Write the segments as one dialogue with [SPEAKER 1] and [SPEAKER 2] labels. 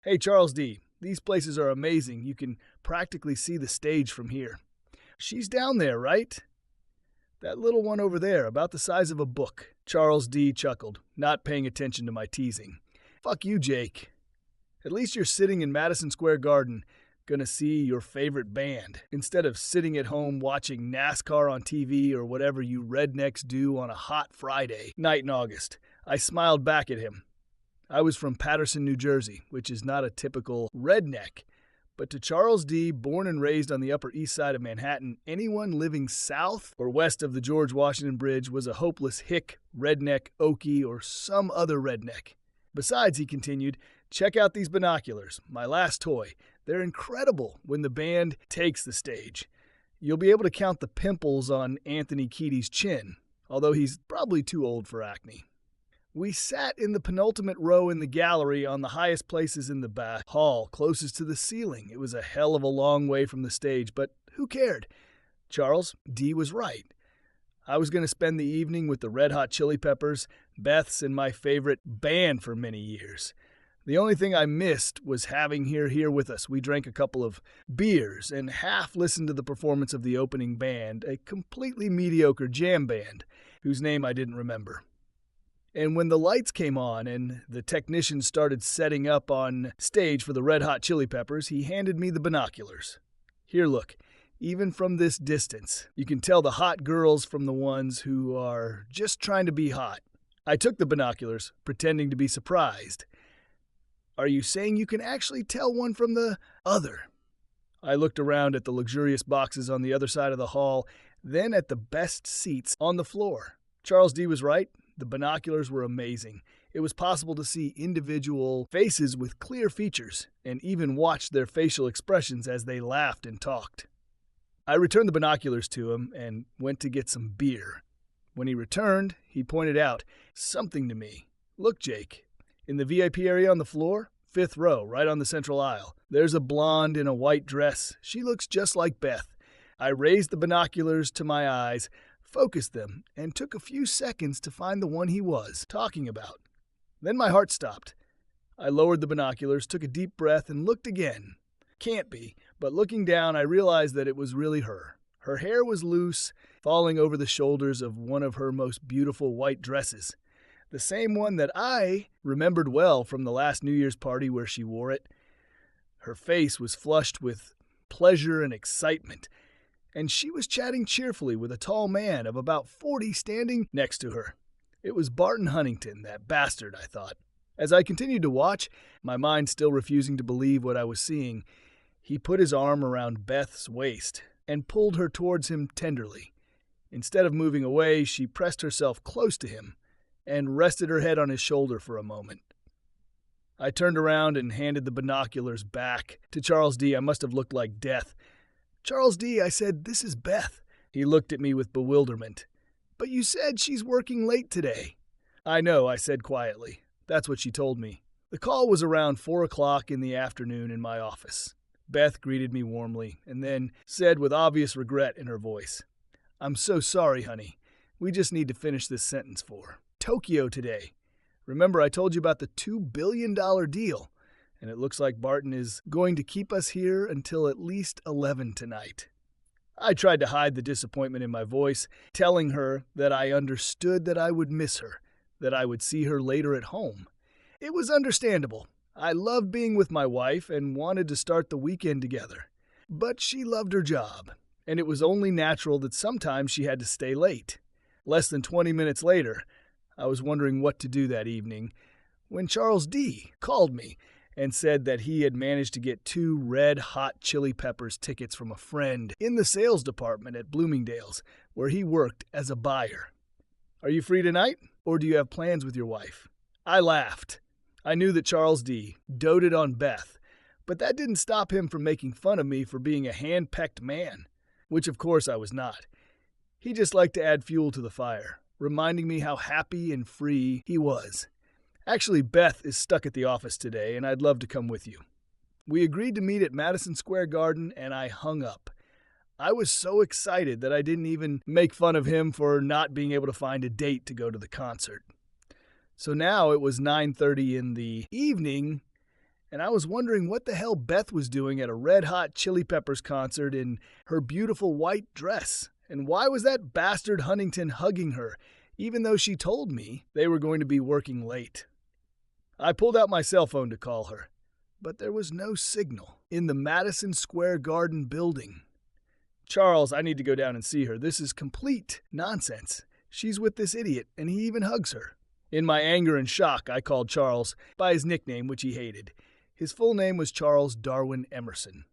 [SPEAKER 1] Hey, Charles D., these places are amazing. You can practically see the stage from here. She's down there, right? That little one over there, about the size of a book. Charles D. chuckled, not paying attention to my teasing. Fuck you, Jake. At least you're sitting in Madison Square Garden, gonna see your favorite band, instead of sitting at home watching NASCAR on TV or whatever you rednecks do on a hot Friday night in August. I smiled back at him. I was from Paterson, New Jersey, which is not a typical redneck. But to Charles D., born and raised on the Upper East Side of Manhattan, anyone living south or west of the George Washington Bridge was a hopeless hick, redneck, okie, or some other redneck. Besides, he continued, check out these binoculars, my last toy. They're incredible when the band takes the stage. You'll be able to count the pimples on Anthony Kiedis's chin, although he's probably too old for acne. We sat in the penultimate row in the gallery on the highest places in the back hall, closest to the ceiling. It was a hell of a long way from the stage, but who cared? Charles D. was right. I was going to spend the evening with the Red Hot Chili Peppers, Beth's and my favorite band for many years. The only thing I missed was having her here with us. We drank a couple of beers and half listened to the performance of the opening band, a completely mediocre jam band, whose name I didn't remember. And when the lights came on and the technicians started setting up on stage for the Red Hot Chili Peppers, he handed me the binoculars. Here, look. Even from this distance, you can tell the hot girls from the ones who are just trying to be hot. I took the binoculars, pretending to be surprised. Are you saying you can actually tell one from the other? I looked around at the luxurious boxes on the other side of the hall, then at the best seats on the floor. Charles D. was right. The binoculars were amazing. It was possible to see individual faces with clear features, and even watch their facial expressions as they laughed and talked. I returned the binoculars to him and went to get some beer. When he returned, he pointed out something to me. Look, Jake, in the VIP area on the floor, 5th row, right on the central aisle, there's a blonde in a white dress. She looks just like Beth. I raised the binoculars to my eyes, focused them, and took a few seconds to find the one he was talking about. Then my heart stopped. I lowered the binoculars, took a deep breath, and looked again. Can't be, but looking down, I realized that it was really her. Her hair was loose, falling over the shoulders of one of her most beautiful white dresses. The same one that I remembered well from the last New Year's party where she wore it. Her face was flushed with pleasure and excitement, and she was chatting cheerfully with a tall man of about 40 standing next to her. It was Barton Huntington, that bastard, I thought. As I continued to watch, my mind still refusing to believe what I was seeing, he put his arm around Beth's waist and pulled her towards him tenderly. Instead of moving away, she pressed herself close to him and rested her head on his shoulder for a moment. I turned around and handed the binoculars back to Charles D. I must have looked like death. Charles D., I said, this is Beth. He looked at me with bewilderment. But you said she's working late today. I know, I said quietly. That's what she told me. The call was around 4 o'clock in the afternoon in my office. Beth greeted me warmly and then said with obvious regret in her voice, I'm so sorry, honey. We just need to finish this sentence for Tokyo today. Remember I told you about the $2 billion deal? And it looks like Barton is going to keep us here until at least 11 tonight. I tried to hide the disappointment in my voice, telling her that I understood that I would miss her, that I would see her later at home. It was understandable. I loved being with my wife and wanted to start the weekend together. But she loved her job, and it was only natural that sometimes she had to stay late. Less than 20 minutes later, I was wondering what to do that evening when Charles D. called me and said that he had managed to get 2 Red Hot Chili Peppers tickets from a friend in the sales department at Bloomingdale's, where he worked as a buyer. Are you free tonight, or do you have plans with your wife? I laughed. I knew that Charles D. doted on Beth, but that didn't stop him from making fun of me for being a hand-pecked man, which of course I was not. He just liked to add fuel to the fire, reminding me how happy and free he was. Actually, Beth is stuck at the office today, and I'd love to come with you. We agreed to meet at Madison Square Garden, and I hung up. I was so excited that I didn't even make fun of him for not being able to find a date to go to the concert. So now it was 9:30 in the evening, and I was wondering what the hell Beth was doing at a Red Hot Chili Peppers concert in her beautiful white dress. And why was that bastard Huntington hugging her, even though she told me they were going to be working late? I pulled out my cell phone to call her, but there was no signal in the Madison Square Garden building. Charles, I need to go down and see her. This is complete nonsense. She's with this idiot, and he even hugs her. In my anger and shock, I called Charles by his nickname, which he hated. His full name was Charles Darwin Emerson.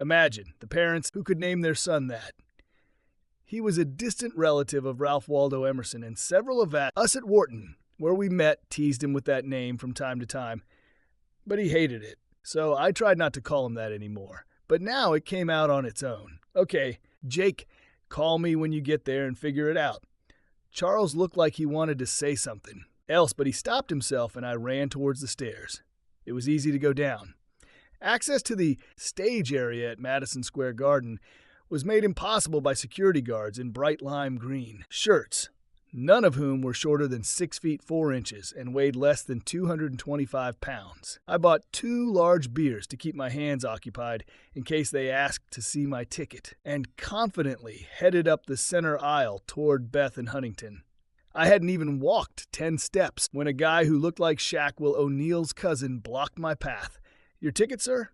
[SPEAKER 1] Imagine, the parents who could name their son that. He was a distant relative of Ralph Waldo Emerson, and several of us at Wharton, where we met, teased him with that name from time to time. But he hated it, so I tried not to call him that anymore. But now it came out on its own. Okay, Jake, call me when you get there and figure it out. Charles looked like he wanted to say something else, but he stopped himself and I ran towards the stairs. It was easy to go down. Access to the stage area at Madison Square Garden was made impossible by security guards in bright lime green shirts, none of whom were shorter than 6 feet 4 inches and weighed less than 225 pounds. I bought 2 large beers to keep my hands occupied in case they asked to see my ticket, and confidently headed up the center aisle toward Beth and Huntington. I hadn't even walked 10 steps when a guy who looked like Shaquille O'Neal's cousin blocked my path. "Your ticket, sir?"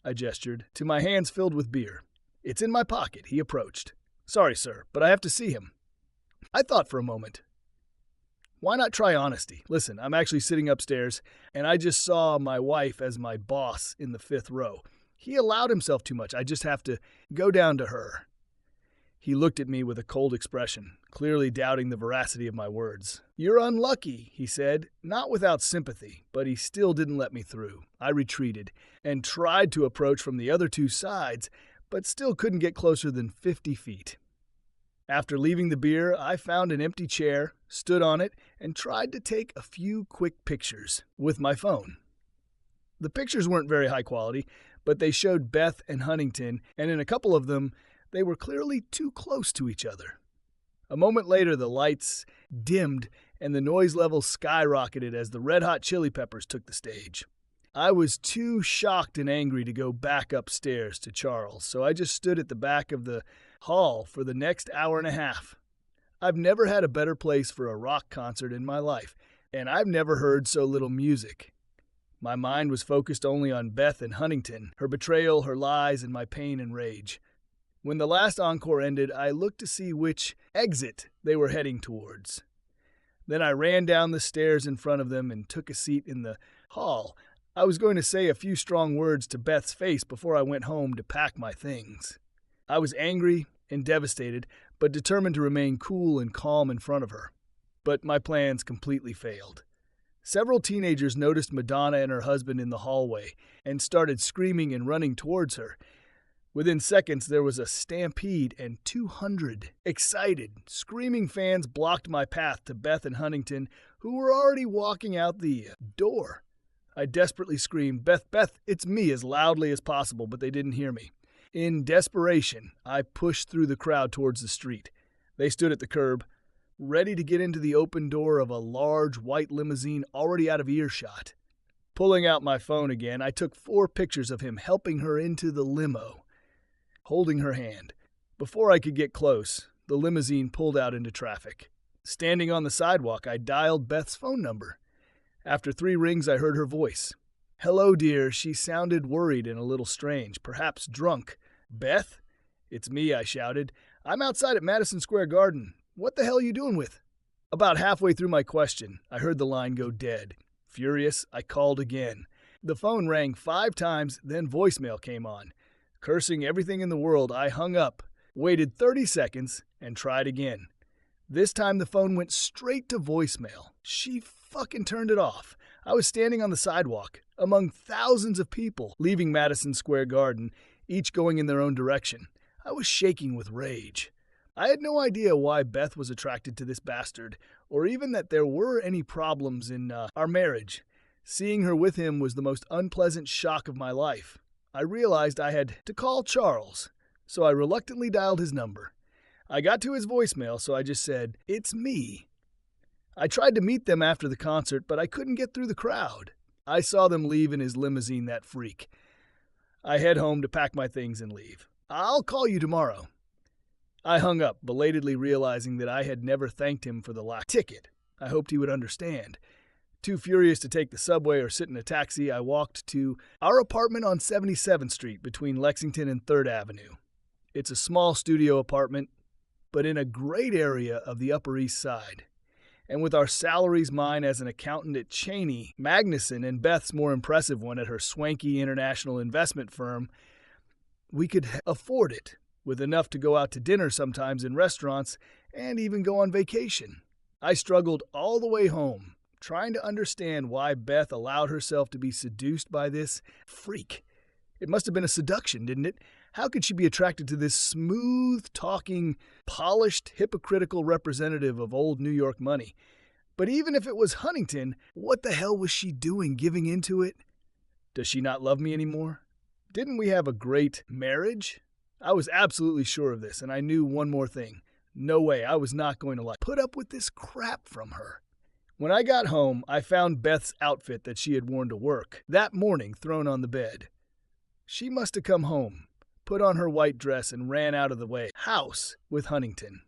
[SPEAKER 1] I gestured, to my hands filled with beer. "It's in my pocket," he approached. "Sorry, sir, but I have to see him." I thought for a moment. Why not try honesty? Listen, I'm actually sitting upstairs, and I just saw my wife as my boss in the 5th row. He allowed himself too much. I just have to go down to her. He looked at me with a cold expression, clearly doubting the veracity of my words. "You're unlucky," he said, not without sympathy, but he still didn't let me through. I retreated and tried to approach from the other 2 sides, but still couldn't get closer than 50 feet. After leaving the beer, I found an empty chair, stood on it, and tried to take a few quick pictures with my phone. The pictures weren't very high quality, but they showed Beth and Huntington, and in a couple of them, they were clearly too close to each other. A moment later, the lights dimmed and the noise level skyrocketed as the Red Hot Chili Peppers took the stage. I was too shocked and angry to go back upstairs to Charles, so I just stood at the back of the hall for the next hour and a half. I've never had a better place for a rock concert in my life, and I've never heard so little music. My mind was focused only on Beth and Huntington, her betrayal, her lies, and my pain and rage. When the last encore ended, I looked to see which exit they were heading towards. Then I ran down the stairs in front of them and took a seat in the hall. I was going to say a few strong words to Beth's face before I went home to pack my things. I was angry and devastated, but determined to remain cool and calm in front of her. But my plans completely failed. Several teenagers noticed Madonna and her husband in the hallway and started screaming and running towards her. Within seconds, there was a stampede, and 200 excited, screaming fans blocked my path to Beth and Huntington, who were already walking out the door. I desperately screamed, "Beth, Beth, it's me," as loudly as possible, but they didn't hear me. In desperation, I pushed through the crowd towards the street. They stood at the curb, ready to get into the open door of a large white limousine already out of earshot. Pulling out my phone again, I took 4 pictures of him helping her into the limo, holding her hand. Before I could get close, the limousine pulled out into traffic. Standing on the sidewalk, I dialed Beth's phone number. After 3 rings, I heard her voice. "Hello, dear." She sounded worried and a little strange, perhaps drunk. "Beth?" "It's me," I shouted. "I'm outside at Madison Square Garden. What the hell are you doing with?" About halfway through my question, I heard the line go dead. Furious, I called again. The phone rang 5 times, then voicemail came on. Cursing everything in the world, I hung up, waited 30 seconds, and tried again. This time the phone went straight to voicemail. She fucking turned it off. I was standing on the sidewalk, among thousands of people leaving Madison Square Garden, each going in their own direction. I was shaking with rage. I had no idea why Beth was attracted to this bastard, or even that there were any problems in our marriage. Seeing her with him was the most unpleasant shock of my life. I realized I had to call Charles, so I reluctantly dialed his number. I got to his voicemail, so I just said, "It's me." I tried to meet them after the concert, but I couldn't get through the crowd. I saw them leave in his limousine, that freak. I head home to pack my things and leave. I'll call you tomorrow. I hung up, belatedly realizing that I had never thanked him for the ticket. I hoped he would understand. Too furious to take the subway or sit in a taxi, I walked to our apartment on 77th Street between Lexington and 3rd Avenue. It's a small studio apartment, but in a great area of the Upper East Side. And with our salaries, mine as an accountant at Cheney, Magnuson, and Beth's more impressive one at her swanky international investment firm, we could afford it, with enough to go out to dinner sometimes in restaurants and even go on vacation. I struggled all the way home, trying to understand why Beth allowed herself to be seduced by this freak. It must have been a seduction, didn't it? How could she be attracted to this smooth-talking, polished, hypocritical representative of old New York money? But even if it was Huntington, what the hell was she doing giving into it? Does she not love me anymore? Didn't we have a great marriage? I was absolutely sure of this, and I knew one more thing. No way, I was not going to put up with this crap from her. When I got home, I found Beth's outfit that she had worn to work that morning thrown on the bed. She must have come home, put on her white dress, and ran out of the house with Huntington.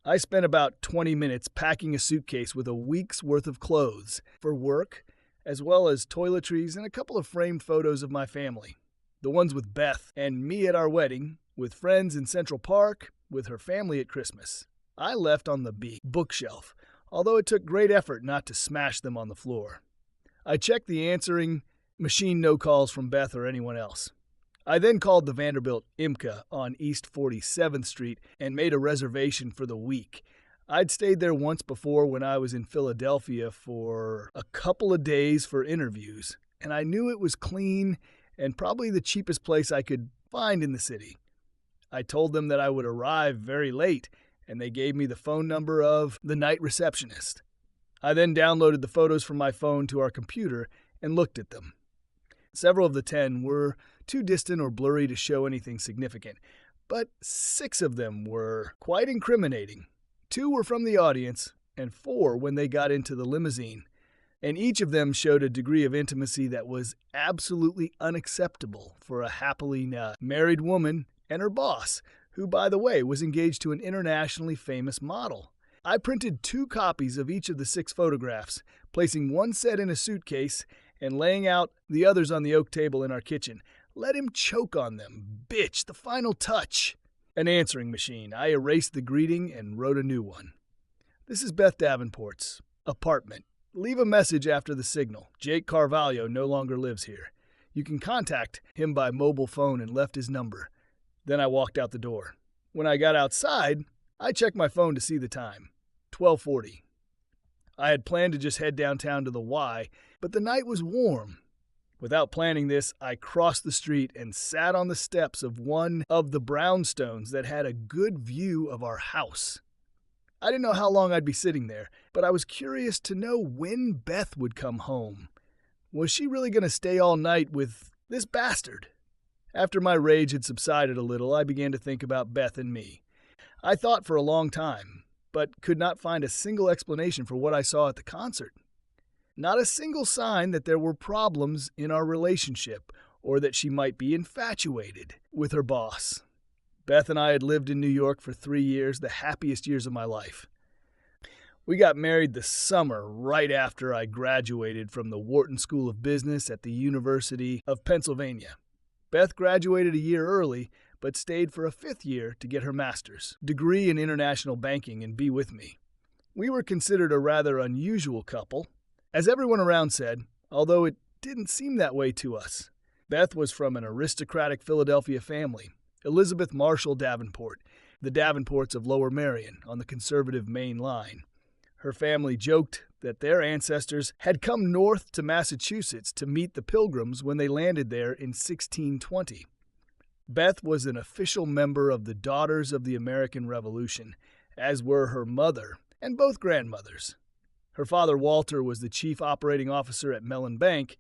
[SPEAKER 1] I spent about 20 minutes packing a suitcase with a week's worth of clothes for work, as well as toiletries and a couple of framed photos of my family. The ones with Beth and me at our wedding, with friends in Central Park, with her family at Christmas. I left on the bookshelf, although it took great effort not to smash them on the floor. I checked the answering machine, no calls from Beth or anyone else. I then called the Vanderbilt IMCA on East 47th Street and made a reservation for the week. I'd stayed there once before when I was in Philadelphia for a couple of days for interviews, and I knew it was clean and probably the cheapest place I could find in the city. I told them that I would arrive very late, and they gave me the phone number of the night receptionist. I then downloaded the photos from my phone to our computer and looked at them. Several of the 10 were too distant or blurry to show anything significant, but 6 of them were quite incriminating. 2 were from the audience, and 4 when they got into the limousine, and each of them showed a degree of intimacy that was absolutely unacceptable for a happily married woman and her boss, who, by the way, was engaged to an internationally famous model. I printed 2 copies of each of the 6 photographs, placing one set in a suitcase and laying out the others on the oak table in our kitchen. Let him choke on them. Bitch, the final touch. An answering machine. I erased the greeting and wrote a new one. This is Beth Davenport's apartment. Leave a message after the signal. Jake Carvalho no longer lives here. You can contact him by mobile phone, and left his number. Then I walked out the door. When I got outside, I checked my phone to see the time. 12:40. I had planned to just head downtown to the Y, but the night was warm. Without planning this, I crossed the street and sat on the steps of one of the brownstones that had a good view of our house. I didn't know how long I'd be sitting there, but I was curious to know when Beth would come home. Was she really going to stay all night with this bastard? After my rage had subsided a little, I began to think about Beth and me. I thought for a long time, but could not find a single explanation for what I saw at the concert. Not a single sign that there were problems in our relationship or that she might be infatuated with her boss. Beth and I had lived in New York for 3 years, the happiest years of my life. We got married the summer right after I graduated from the Wharton School of Business at the University of Pennsylvania. Beth graduated a year early, but stayed for a 5th year to get her master's degree in international banking and be with me. We were considered a rather unusual couple, as everyone around said, although it didn't seem that way to us. Beth was from an aristocratic Philadelphia family, Elizabeth Marshall Davenport, the Davenports of Lower Merion on the conservative Main Line. Her family joked that their ancestors had come north to Massachusetts to meet the Pilgrims when they landed there in 1620. Beth was an official member of the Daughters of the American Revolution, as were her mother and both grandmothers. Her father, Walter, was the chief operating officer at Mellon Bank,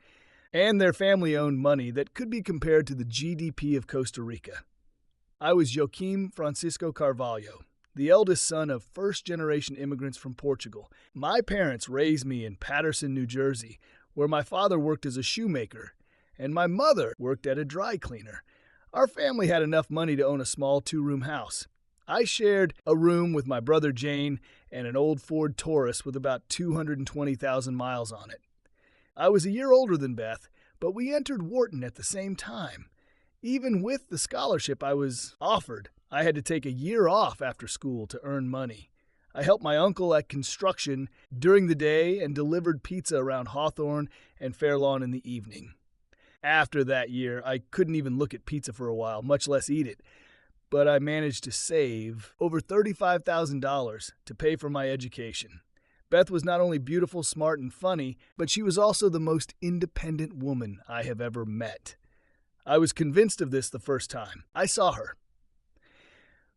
[SPEAKER 1] and their family owned money that could be compared to the GDP of Costa Rica. I was Joaquim Francisco Carvalho, the eldest son of first-generation immigrants from Portugal. My parents raised me in Paterson, New Jersey, where my father worked as a shoemaker, and my mother worked at a dry cleaner. Our family had enough money to own a small 2-room house. I shared a room with my brother Jane and an old Ford Taurus with about 220,000 miles on it. I was a year older than Beth, but we entered Wharton at the same time. Even with the scholarship I was offered, I had to take a year off after school to earn money. I helped my uncle at construction during the day and delivered pizza around Hawthorne and Fairlawn in the evening. After that year, I couldn't even look at pizza for a while, much less eat it. But I managed to save over $35,000 to pay for my education. Beth was not only beautiful, smart, and funny, but she was also the most independent woman I have ever met. I was convinced of this the first time I saw her.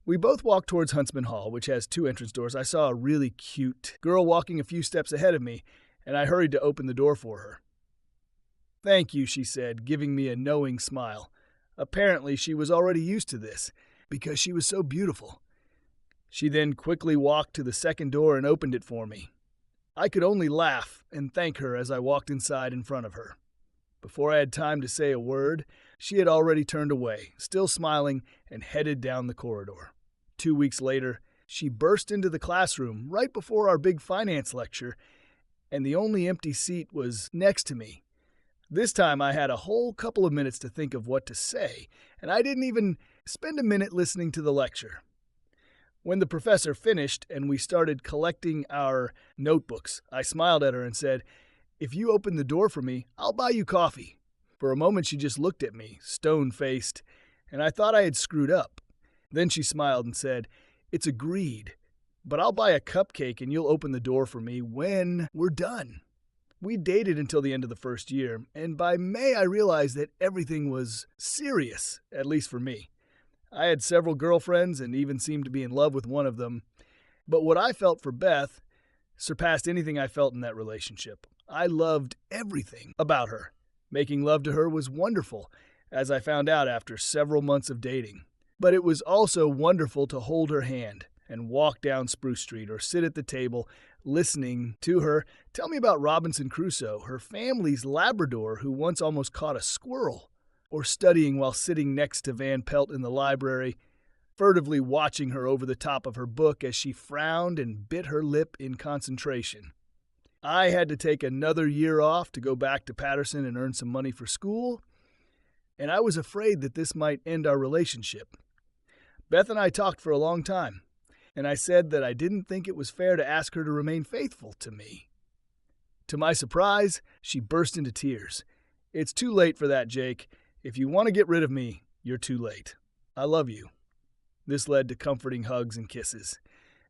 [SPEAKER 1] We both walked towards Huntsman Hall, which has 2 entrance doors. I saw a really cute girl walking a few steps ahead of me, and I hurried to open the door for her. "Thank you," she said, giving me a knowing smile. Apparently, she was already used to this, because she was so beautiful. She then quickly walked to the second door and opened it for me. I could only laugh and thank her as I walked inside in front of her. Before I had time to say a word, she had already turned away, still smiling, and headed down the corridor. 2 weeks later, she burst into the classroom right before our big finance lecture, and the only empty seat was next to me. This time I had a whole couple of minutes to think of what to say, and I didn't even spend a minute listening to the lecture. When the professor finished and we started collecting our notebooks, I smiled at her and said, "If you open the door for me, I'll buy you coffee." For a moment she just looked at me, stone-faced, and I thought I had screwed up. Then she smiled and said, "It's agreed, but I'll buy a cupcake and you'll open the door for me when we're done." We dated until the end of the first year, and by May I realized that everything was serious, at least for me. I had several girlfriends and even seemed to be in love with one of them, but what I felt for Beth surpassed anything I felt in that relationship. I loved everything about her. Making love to her was wonderful, as I found out after several months of dating. But it was also wonderful to hold her hand and walk down Spruce Street or sit at the table listening to her tell me about Robinson Crusoe, her family's Labrador who once almost caught a squirrel, or studying while sitting next to Van Pelt in the library, furtively watching her over the top of her book as she frowned and bit her lip in concentration. I had to take another year off to go back to Patterson and earn some money for school, and I was afraid that this might end our relationship. Beth and I talked for a long time, and I said that I didn't think it was fair to ask her to remain faithful to me. To my surprise, she burst into tears. "It's too late for that, Jake. If you want to get rid of me, you're too late. I love you." This led to comforting hugs and kisses.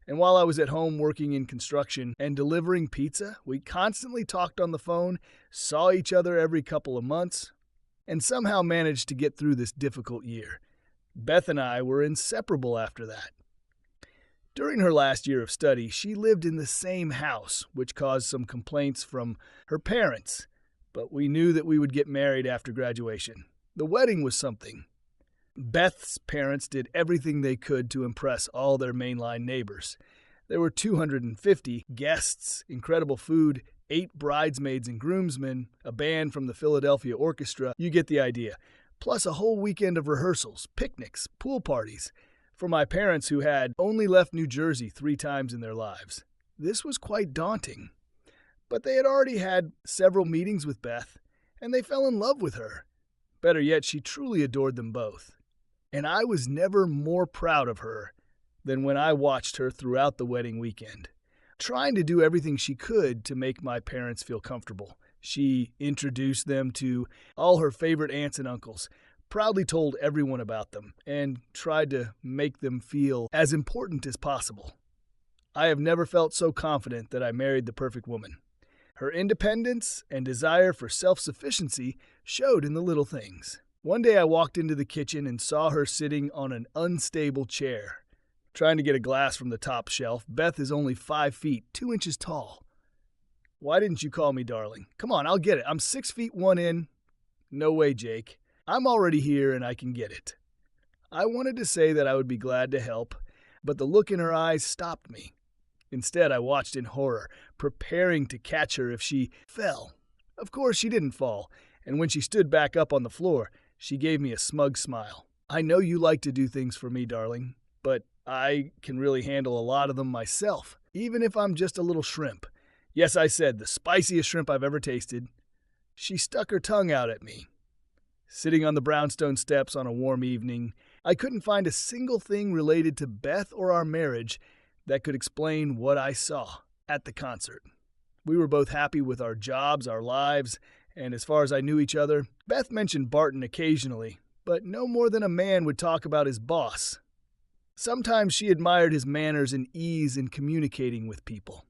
[SPEAKER 1] And while I was at home working in construction and delivering pizza, we constantly talked on the phone, saw each other every couple of months, and somehow managed to get through this difficult year. Beth and I were inseparable after that. During her last year of study, she lived in the same house, which caused some complaints from her parents, but we knew that we would get married after graduation. The wedding was something. Beth's parents did everything they could to impress all their mainline neighbors. There were 250 guests, incredible food, 8 bridesmaids and groomsmen, a band from the Philadelphia Orchestra. You get the idea. Plus a whole weekend of rehearsals, picnics, pool parties, for my parents who had only left New Jersey 3 times in their lives. This was quite daunting. But they had already had several meetings with Beth, and they fell in love with her. Better yet, she truly adored them both. And I was never more proud of her than when I watched her throughout the wedding weekend, trying to do everything she could to make my parents feel comfortable. She introduced them to all her favorite aunts and uncles, proudly told everyone about them, and tried to make them feel as important as possible. I have never felt so confident that I married the perfect woman. Her independence and desire for self-sufficiency showed in the little things. One day I walked into the kitchen and saw her sitting on an unstable chair, trying to get a glass from the top shelf. Beth is only 5 feet, 2 inches tall. "Why didn't you call me, darling? Come on, I'll get it. I'm 6 feet 1 in. No way, Jake. I'm already here and I can get it." I wanted to say that I would be glad to help, but the look in her eyes stopped me. Instead, I watched in horror, preparing to catch her if she fell. Of course, she didn't fall, and when she stood back up on the floor, she gave me a smug smile. I know you like to do things for me, darling, but I can really handle a lot of them myself, even if I'm just a little shrimp. Yes, I said, the spiciest shrimp I've ever tasted. She stuck her tongue out at me. Sitting on the brownstone steps on a warm evening, I couldn't find a single thing related to Beth or our marriage that could explain what I saw at the concert. We were both happy with our jobs, our lives, and as far as I knew each other, Beth mentioned Barton occasionally, but no more than a man would talk about his boss. Sometimes she admired his manners and ease in communicating with people.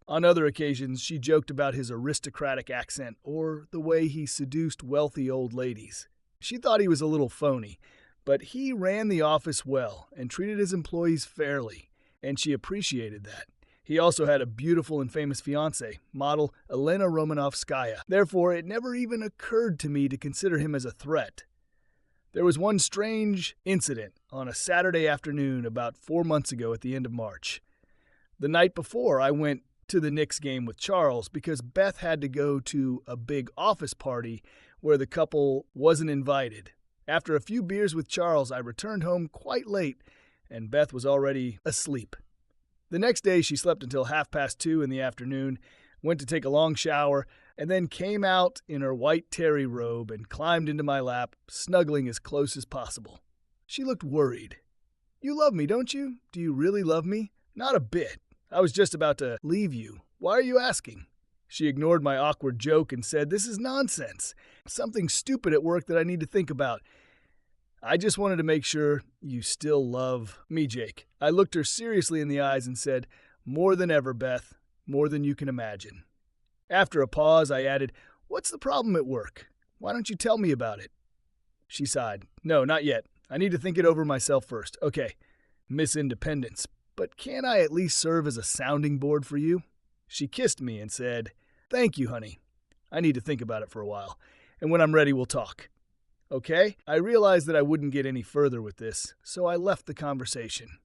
[SPEAKER 1] On other occasions, she joked about his aristocratic accent or the way he seduced wealthy old ladies. She thought he was a little phony, but he ran the office well and treated his employees fairly, and she appreciated that. He also had a beautiful and famous fiancée, model Elena Romanovskaya. Therefore, it never even occurred to me to consider him as a threat. There was one strange incident on a Saturday afternoon about 4 months ago at the end of March. The night before, I went to the Knicks game with Charles because Beth had to go to a big office party where the couple wasn't invited. After a few beers with Charles, I returned home quite late, and Beth was already asleep. The next day, she slept until 2:30 in the afternoon, went to take a long shower, and then came out in her white terry robe and climbed into my lap, snuggling as close as possible. She looked worried. "You love me, don't you? Do you really love me?" "Not a bit. I was just about to leave you. Why are you asking?" She ignored my awkward joke and said, "This is nonsense. Something stupid at work that I need to think about. I just wanted to make sure you still love me, Jake." I looked her seriously in the eyes and said, "More than ever, Beth. More than you can imagine." After a pause, I added, "What's the problem at work? Why don't you tell me about it?" She sighed. "No, not yet. I need to think it over myself first." "Okay, Miss Independence, but can't I at least serve as a sounding board for you?" She kissed me and said, "Thank you, honey. I need to think about it for a while, and when I'm ready, we'll talk." Okay? I realized that I wouldn't get any further with this, so I left the conversation.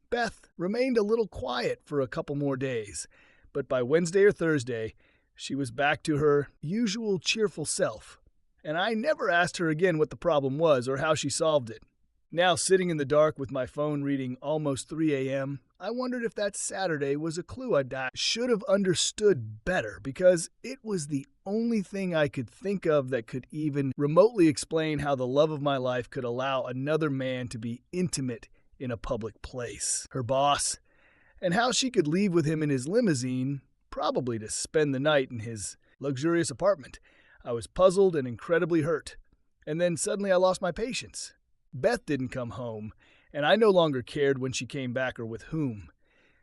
[SPEAKER 1] Beth remained a little quiet for a couple more days, but by Wednesday or Thursday, she was back to her usual cheerful self, and I never asked her again what the problem was or how she solved it. Now, sitting in the dark with my phone reading almost 3 a.m., I wondered if that Saturday was a clue I should have understood better, because it was the only thing I could think of that could even remotely explain how the love of my life could allow another man to be intimate in a public place. Her boss, and how she could leave with him in his limousine, probably to spend the night in his luxurious apartment. I was puzzled and incredibly hurt. And then suddenly I lost my patience. Beth didn't come home, and I no longer cared when she came back or with whom.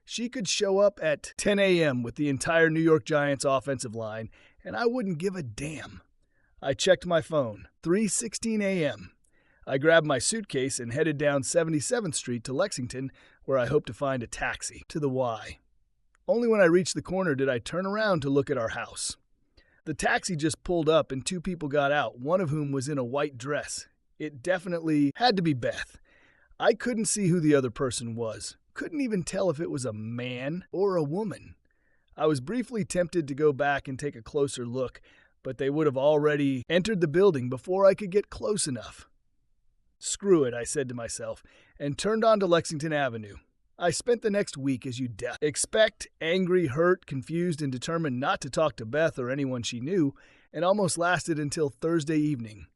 [SPEAKER 1] She could show up at 10 a.m. with the entire New York Giants offensive line, and I wouldn't give a damn. I checked my phone. 3:16 a.m. I grabbed my suitcase and headed down 77th Street to Lexington, where I hoped to find a taxi to the Y. Only when I reached the corner did I turn around to look at our house. The taxi just pulled up and 2 people got out, one of whom was in a white dress. It definitely had to be Beth. I couldn't see who the other person was. Couldn't even tell if it was a man or a woman. I was briefly tempted to go back and take a closer look, but they would have already entered the building before I could get close enough. Screw it, I said to myself, and turned onto Lexington Avenue. I spent the next week as you'd expect, angry, hurt, confused, and determined not to talk to Beth or anyone she knew, and almost lasted until Thursday evening.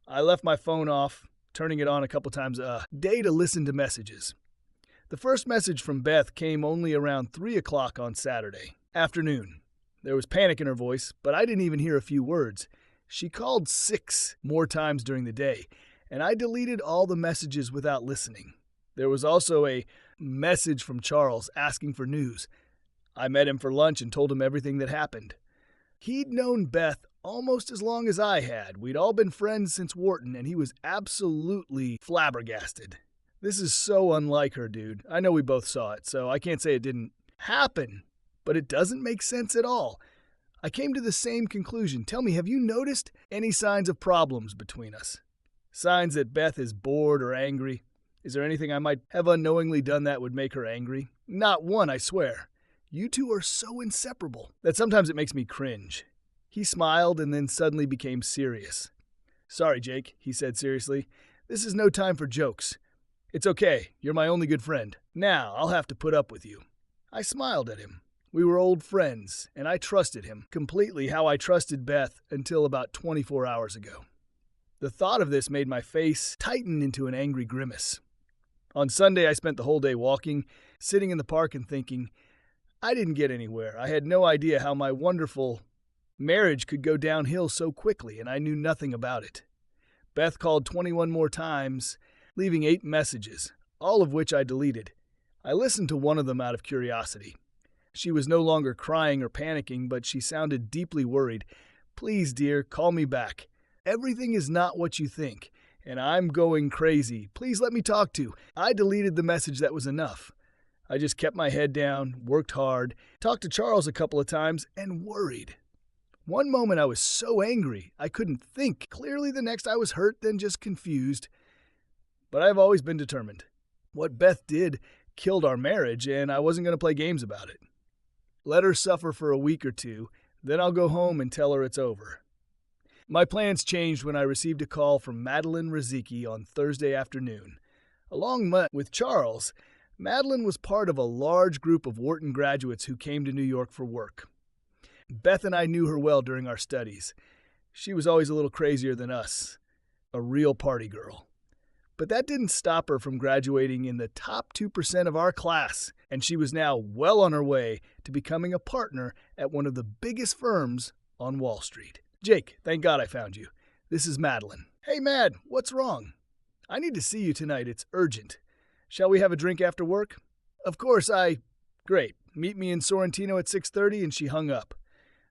[SPEAKER 1] I left my phone off, turning it on a couple times a day to listen to messages. The first message from Beth came only around 3 o'clock on Saturday afternoon. There was panic in her voice, but I didn't even hear a few words. She called 6 more times during the day, and I deleted all the messages without listening. There was also a message from Charles asking for news. I met him for lunch and told him everything that happened. He'd known Beth almost as long as I had. We'd all been friends since Wharton, and he was absolutely flabbergasted. This is so unlike her, dude. I know we both saw it, so I can't say it didn't happen, but it doesn't make sense at all. I came to the same conclusion. Tell me, have you noticed any signs of problems between us? Signs that Beth is bored or angry? Is there anything I might have unknowingly done that would make her angry? Not one, I swear. You two are so inseparable that sometimes it makes me cringe. He smiled and then suddenly became serious. "Sorry, Jake," he said seriously. "This is no time for jokes. It's okay, you're my only good friend. Now, I'll have to put up with you." I smiled at him. We were old friends, and I trusted him completely how I trusted Beth until about 24 hours ago. The thought of this made my face tighten into an angry grimace. On Sunday, I spent the whole day walking, sitting in the park and thinking, I didn't get anywhere. I had no idea how my wonderful marriage could go downhill so quickly, and I knew nothing about it. Beth called 21 more times, leaving 8 messages, all of which I deleted. I listened to one of them out of curiosity. She was no longer crying or panicking, but she sounded deeply worried. "Please, dear, call me back. Everything is not what you think, and I'm going crazy. Please let me talk to." I deleted the message that was enough. I just kept my head down, worked hard, talked to Charles a couple of times, and worried. One moment I was so angry I couldn't think clearly. The next I was hurt, then just confused. But I've always been determined. What Beth did killed our marriage, and I wasn't going to play games about it. Let her suffer for a week or two, then I'll go home and tell her it's over. My plans changed when I received a call from Madeline Riziki on Thursday afternoon. Along with Charles, Madeline was part of a large group of Wharton graduates who came to New York for work. Beth and I knew her well during our studies. She was always a little crazier than us, a real party girl. But that didn't stop her from graduating in the top 2% of our class, and she was now well on her way to becoming a partner at one of the biggest firms on Wall Street. "Jake, thank God I found you. This is Madeline." "Hey, Mad, what's wrong?" "I need to see you tonight. It's urgent. Shall we have a drink after work?" "Of course, Great. Meet me in Sorrentino at 6:30, and she hung up.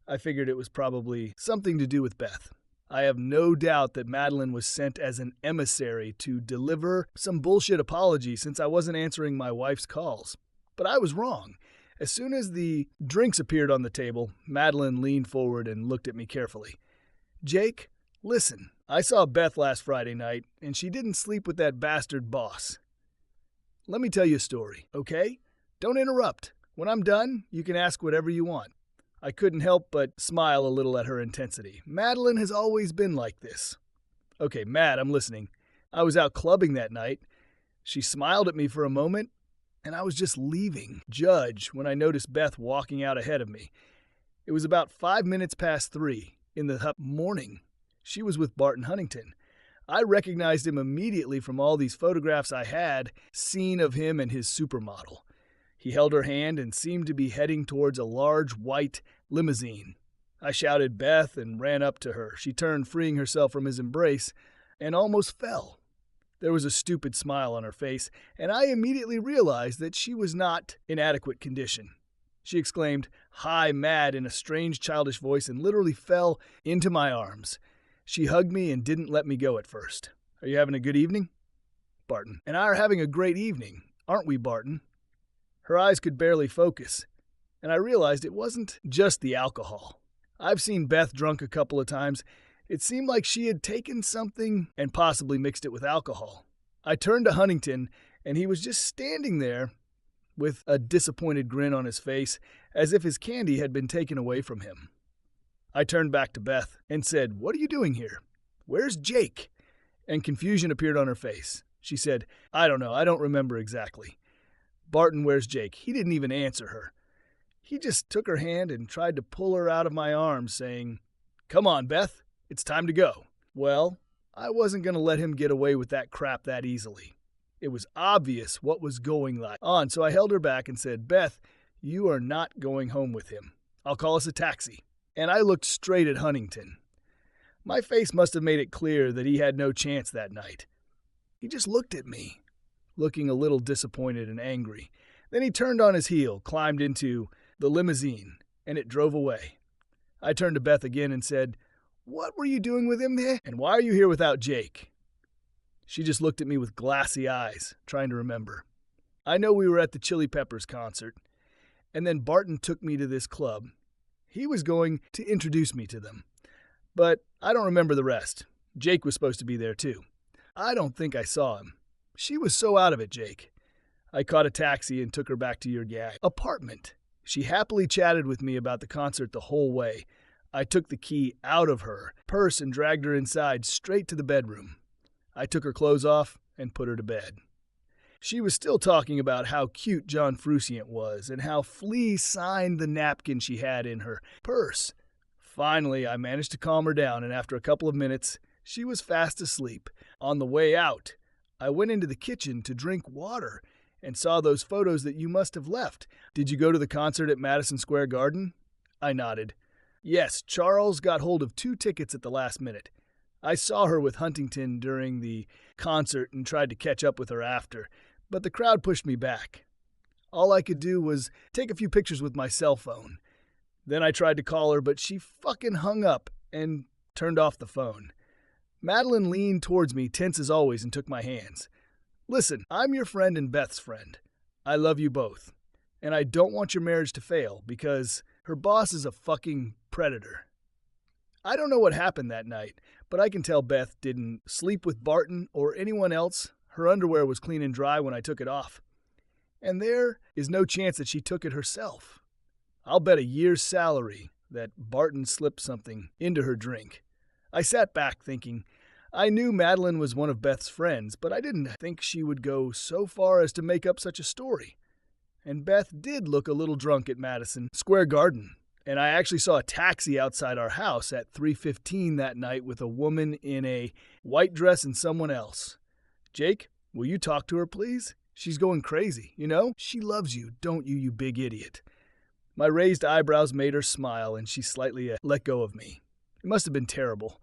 [SPEAKER 1] I figured it was probably something to do with Beth. I have no doubt that Madeline was sent as an emissary to deliver some bullshit apology since I wasn't answering my wife's calls. But I was wrong. As soon as the drinks appeared on the table, Madeline leaned forward and looked at me carefully. "Jake, listen, I saw Beth last Friday night, and she didn't sleep with that bastard boss. Let me tell you a story, okay? Don't interrupt. When I'm done, you can ask whatever you want." I couldn't help but smile a little at her intensity. Madeline has always been like this. "Okay, Mad, I'm listening. I was out clubbing that night. She smiled at me for a moment, and I was just leaving Judge when I noticed Beth walking out ahead of me. It was about 5 minutes past 3 in the morning. She was with Barton Huntington. I recognized him immediately from all these photographs I had seen of him and his supermodel. He held her hand and seemed to be heading towards a large white limousine. I shouted Beth and ran up to her. She turned, freeing herself from his embrace, and almost fell. There was a stupid smile on her face, and I immediately realized that she was not in adequate condition. She exclaimed, "Hi, Mad," in a strange childish voice and literally fell into my arms. She hugged me and didn't let me go at first. "Are you having a good evening?" "Barton and I are having a great evening, aren't we, Barton?" Her eyes could barely focus, and I realized it wasn't just the alcohol. I've seen Beth drunk a couple of times. It seemed like she had taken something and possibly mixed it with alcohol. I turned to Huntington, and he was just standing there with a disappointed grin on his face, as if his candy had been taken away from him. I turned back to Beth and said, "What are you doing here? Where's Jake?" And confusion appeared on her face. She said, "I don't know. I don't remember exactly." "Barton, where's Jake?" He didn't even answer her. He just took her hand and tried to pull her out of my arms, saying, "Come on, Beth. It's time to go." Well, I wasn't going to let him get away with that crap that easily. It was obvious what was going on, so I held her back and said, "Beth, you are not going home with him. I'll call us a taxi." And I looked straight at Huntington. My face must have made it clear that he had no chance that night. He just looked at me, looking a little disappointed and angry. Then he turned on his heel, climbed into the limousine, and it drove away. I turned to Beth again and said, "What were you doing with him there? And why are you here without Jake?" She just looked at me with glassy eyes, trying to remember. I know we were at the Chili Peppers concert, and then Barton took me to this club. He was going to introduce me to them, but I don't remember the rest. Jake was supposed to be there too. I don't think I saw him. She was so out of it, Jake. I caught a taxi and took her back to your apartment. She happily chatted with me about the concert the whole way. I took the key out of her purse and dragged her inside, straight to the bedroom. I took her clothes off and put her to bed. She was still talking about how cute John Fruciant was and how Flea signed the napkin she had in her purse. Finally, I managed to calm her down, and after a couple of minutes, she was fast asleep. On the way out, I went into the kitchen to drink water and saw those photos that you must have left. Did you go to the concert at Madison Square Garden? I nodded. Yes, Charles got hold of 2 tickets at the last minute. I saw her with Huntington during the concert and tried to catch up with her after, but the crowd pushed me back. All I could do was take a few pictures with my cell phone. Then I tried to call her, but she fucking hung up and turned off the phone. Madeline leaned towards me, tense as always, and took my hands. Listen, I'm your friend and Beth's friend. I love you both. And I don't want your marriage to fail because her boss is a fucking predator. I don't know what happened that night, but I can tell Beth didn't sleep with Barton or anyone else. Her underwear was clean and dry when I took it off. And there is no chance that she took it herself. I'll bet a year's salary that Barton slipped something into her drink. I sat back thinking, I knew Madeline was one of Beth's friends, but I didn't think she would go so far as to make up such a story. And Beth did look a little drunk at Madison Square Garden, and I actually saw a taxi outside our house at 3:15 that night with a woman in a white dress and someone else. Jake, will you talk to her, please? She's going crazy, you know? She loves you, don't you, you big idiot? My raised eyebrows made her smile, and she slightly let go of me. It must have been terrible.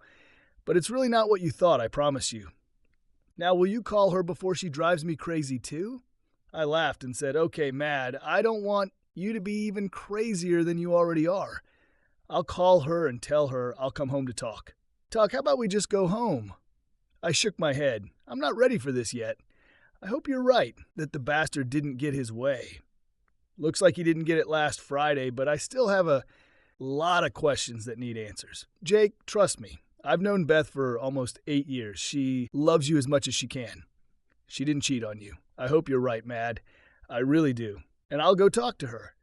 [SPEAKER 1] But it's really not what you thought, I promise you. Now, will you call her before she drives me crazy too? I laughed and said, okay, Mad, I don't want you to be even crazier than you already are. I'll call her and tell her I'll come home to talk. Talk, how about we just go home? I shook my head. I'm not ready for this yet. I hope you're right that the bastard didn't get his way. Looks like he didn't get it last Friday, but I still have a lot of questions that need answers. Jake, trust me. I've known Beth for almost 8 years. She loves you as much as she can. She didn't cheat on you. I hope you're right, Mad. I really do. And I'll go talk to her.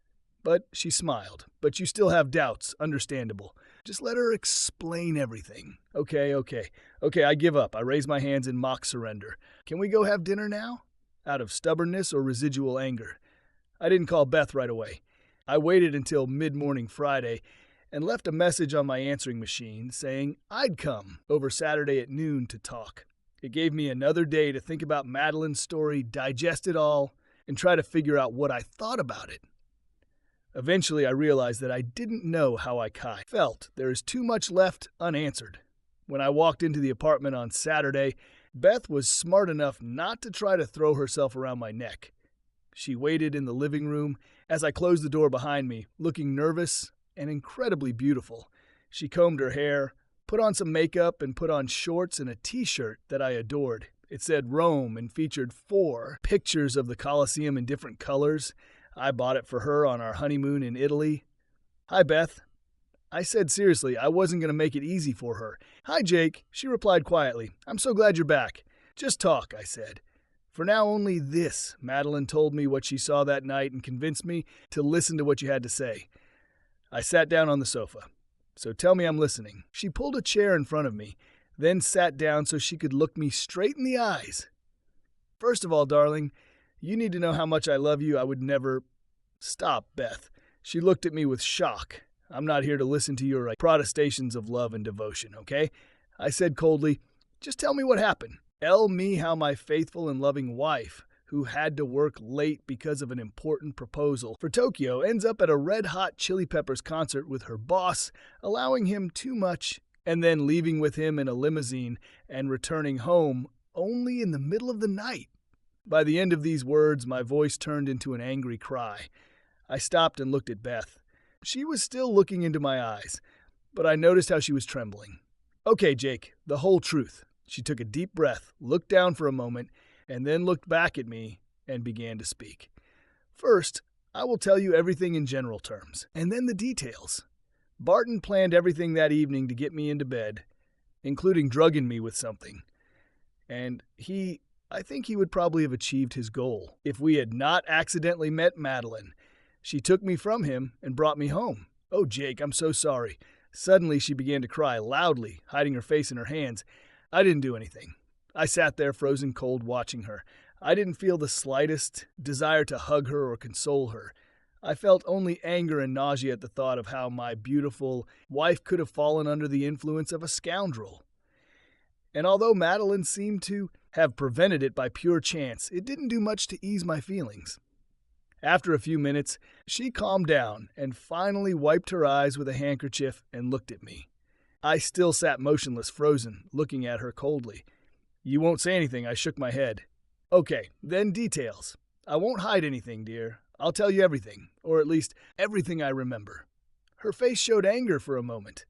[SPEAKER 1] But she smiled. But you still have doubts. Understandable. Just let her explain everything. Okay, I give up. I raise my hands in mock surrender. Can we go have dinner now? Out of stubbornness or residual anger? I didn't call Beth right away. I waited until mid-morning Friday and left a message on my answering machine saying I'd come over Saturday at noon to talk. It gave me another day to think about Madeline's story, digest it all, and try to figure out what I thought about it. Eventually, I realized that I didn't know how I felt. There is too much left unanswered. When I walked into the apartment on Saturday, Beth was smart enough not to try to throw herself around my neck. She waited in the living room as I closed the door behind me, looking nervous and incredibly beautiful. She combed her hair, put on some makeup, and put on shorts and a t-shirt that I adored. It said Rome and featured 4 pictures of the Colosseum in different colors. I bought it for her on our honeymoon in Italy. Hi, Beth. I said seriously, I wasn't going to make it easy for her. Hi, Jake. She replied quietly. I'm so glad you're back. Just talk, I said. For now, only this. Madeline told me what she saw that night and convinced me to listen to what you had to say. I sat down on the sofa. So tell me I'm listening. She pulled a chair in front of me, then sat down so she could look me straight in the eyes. First of all, darling, you need to know how much I love you. I would never... Stop, Beth. She looked at me with shock. I'm not here to listen to your protestations of love and devotion, okay? I said coldly, just tell me what happened. Tell me how my faithful and loving wife, who had to work late because of an important proposal for Tokyo, ends up at a Red Hot Chili Peppers concert with her boss, allowing him too much, and then leaving with him in a limousine and returning home only in the middle of the night. By the end of these words, my voice turned into an angry cry. I stopped and looked at Beth. She was still looking into my eyes, but I noticed how she was trembling. Okay, Jake, the whole truth. She took a deep breath, looked down for a moment, and then looked back at me and began to speak. First, I will tell you everything in general terms, and then the details. Barton planned everything that evening to get me into bed, including drugging me with something. And I think he would probably have achieved his goal if we had not accidentally met Madeline. She took me from him and brought me home. Oh, Jake, I'm so sorry. Suddenly, she began to cry loudly, hiding her face in her hands. I didn't do anything. I sat there frozen cold watching her. I didn't feel the slightest desire to hug her or console her. I felt only anger and nausea at the thought of how my beautiful wife could have fallen under the influence of a scoundrel. And although Madeline seemed to have prevented it by pure chance, it didn't do much to ease my feelings. After a few minutes, she calmed down and finally wiped her eyes with a handkerchief and looked at me. I still sat motionless, frozen, looking at her coldly. "You won't say anything," I shook my head. "Okay, then details. I won't hide anything, dear. I'll tell you everything, or at least everything I remember." Her face showed anger for a moment.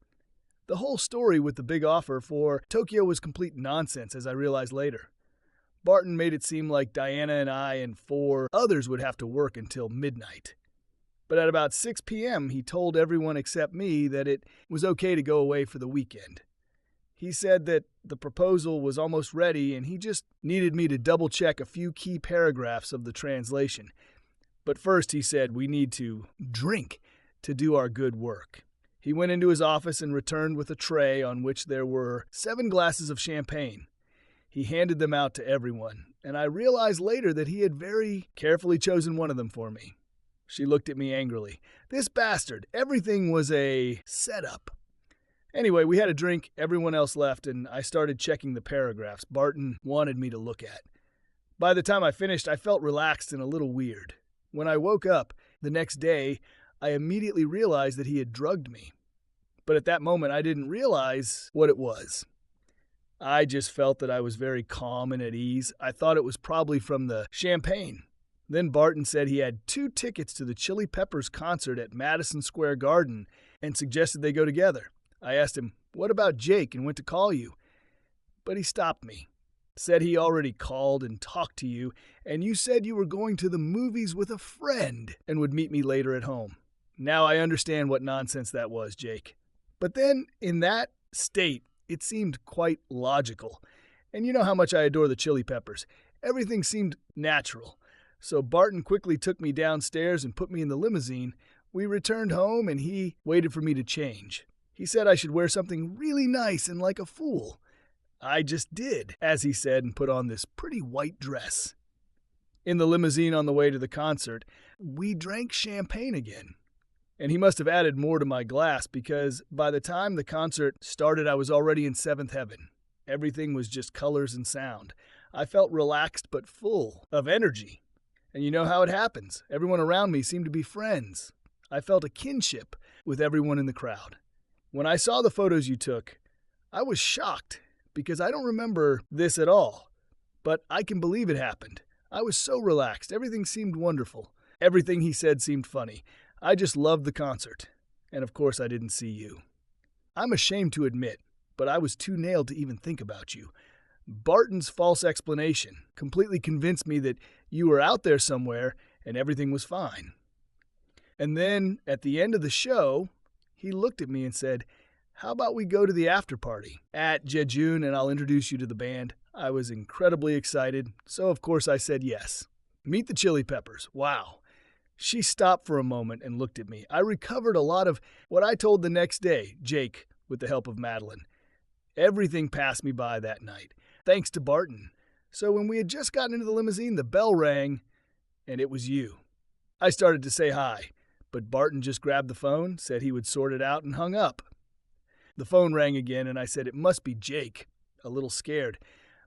[SPEAKER 1] The whole story with the big offer for Tokyo was complete nonsense, as I realized later. Barton made it seem like Diana and I and 4 others would have to work until midnight. But at about 6 p.m., he told everyone except me that it was okay to go away for the weekend. He said that the proposal was almost ready and he just needed me to double-check a few key paragraphs of the translation. But first, he said, we need to drink to do our good work. He went into his office and returned with a tray on which there were 7 glasses of champagne. He handed them out to everyone, and I realized later that he had very carefully chosen one of them for me. She looked at me angrily. This bastard, everything was a setup. Anyway, we had a drink, everyone else left, and I started checking the paragraphs Barton wanted me to look at. By the time I finished, I felt relaxed and a little weird. When I woke up the next day, I immediately realized that he had drugged me. But at that moment, I didn't realize what it was. I just felt that I was very calm and at ease. I thought it was probably from the champagne. Then Barton said he had 2 tickets to the Chili Peppers concert at Madison Square Garden and suggested they go together. I asked him, "What about Jake?" and went to call you. But he stopped me. Said he already called and talked to you, and you said you were going to the movies with a friend and would meet me later at home. Now I understand what nonsense that was, Jake. But then, in that state, it seemed quite logical. And you know how much I adore the Chili Peppers. Everything seemed natural. So Barton quickly took me downstairs and put me in the limousine. We returned home and he waited for me to change. He said I should wear something really nice and like a fool. I just did, as he said, and put on this pretty white dress. In the limousine on the way to the concert, we drank champagne again. And he must have added more to my glass because by the time the concert started, I was already in 7th heaven. Everything was just colors and sound. I felt relaxed but full of energy. And you know how it happens. Everyone around me seemed to be friends. I felt a kinship with everyone in the crowd. When I saw the photos you took, I was shocked because I don't remember this at all. But I can believe it happened. I was so relaxed. Everything seemed wonderful. Everything he said seemed funny. I just loved the concert. And of course I didn't see you. I'm ashamed to admit, but I was too nailed to even think about you. Barton's false explanation completely convinced me that you were out there somewhere and everything was fine. And then, at the end of the show, he looked at me and said, "How about we go to the after party at Jejun and I'll introduce you to the band?" I was incredibly excited, so of course I said yes. Meet the Chili Peppers. Wow. She stopped for a moment and looked at me. I recovered a lot of what I told the next day, Jake, with the help of Madeline. Everything passed me by that night, thanks to Barton. So when we had just gotten into the limousine, the bell rang, and it was you. I started to say hi, but Barton just grabbed the phone, said he would sort it out, and hung up. The phone rang again, and I said it must be Jake, a little scared.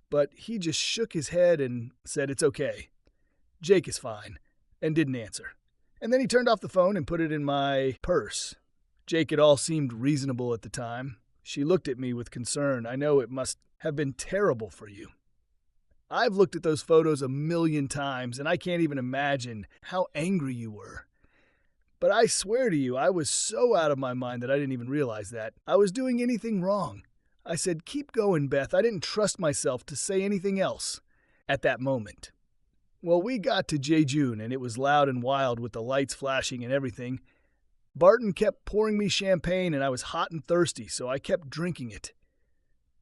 [SPEAKER 1] But he just shook his head and said it's okay. Jake is fine, and didn't answer. And then he turned off the phone and put it in my purse. Jake, it all seemed reasonable at the time. She looked at me with concern. I know it must have been terrible for you. I've looked at those photos a million times, and I can't even imagine how angry you were. But I swear to you, I was so out of my mind that I didn't even realize that I was doing anything wrong. I said, "Keep going, Beth." I didn't trust myself to say anything else at that moment. Well, we got to Jejun, and it was loud and wild with the lights flashing and everything. Barton kept pouring me champagne, and I was hot and thirsty, so I kept drinking it.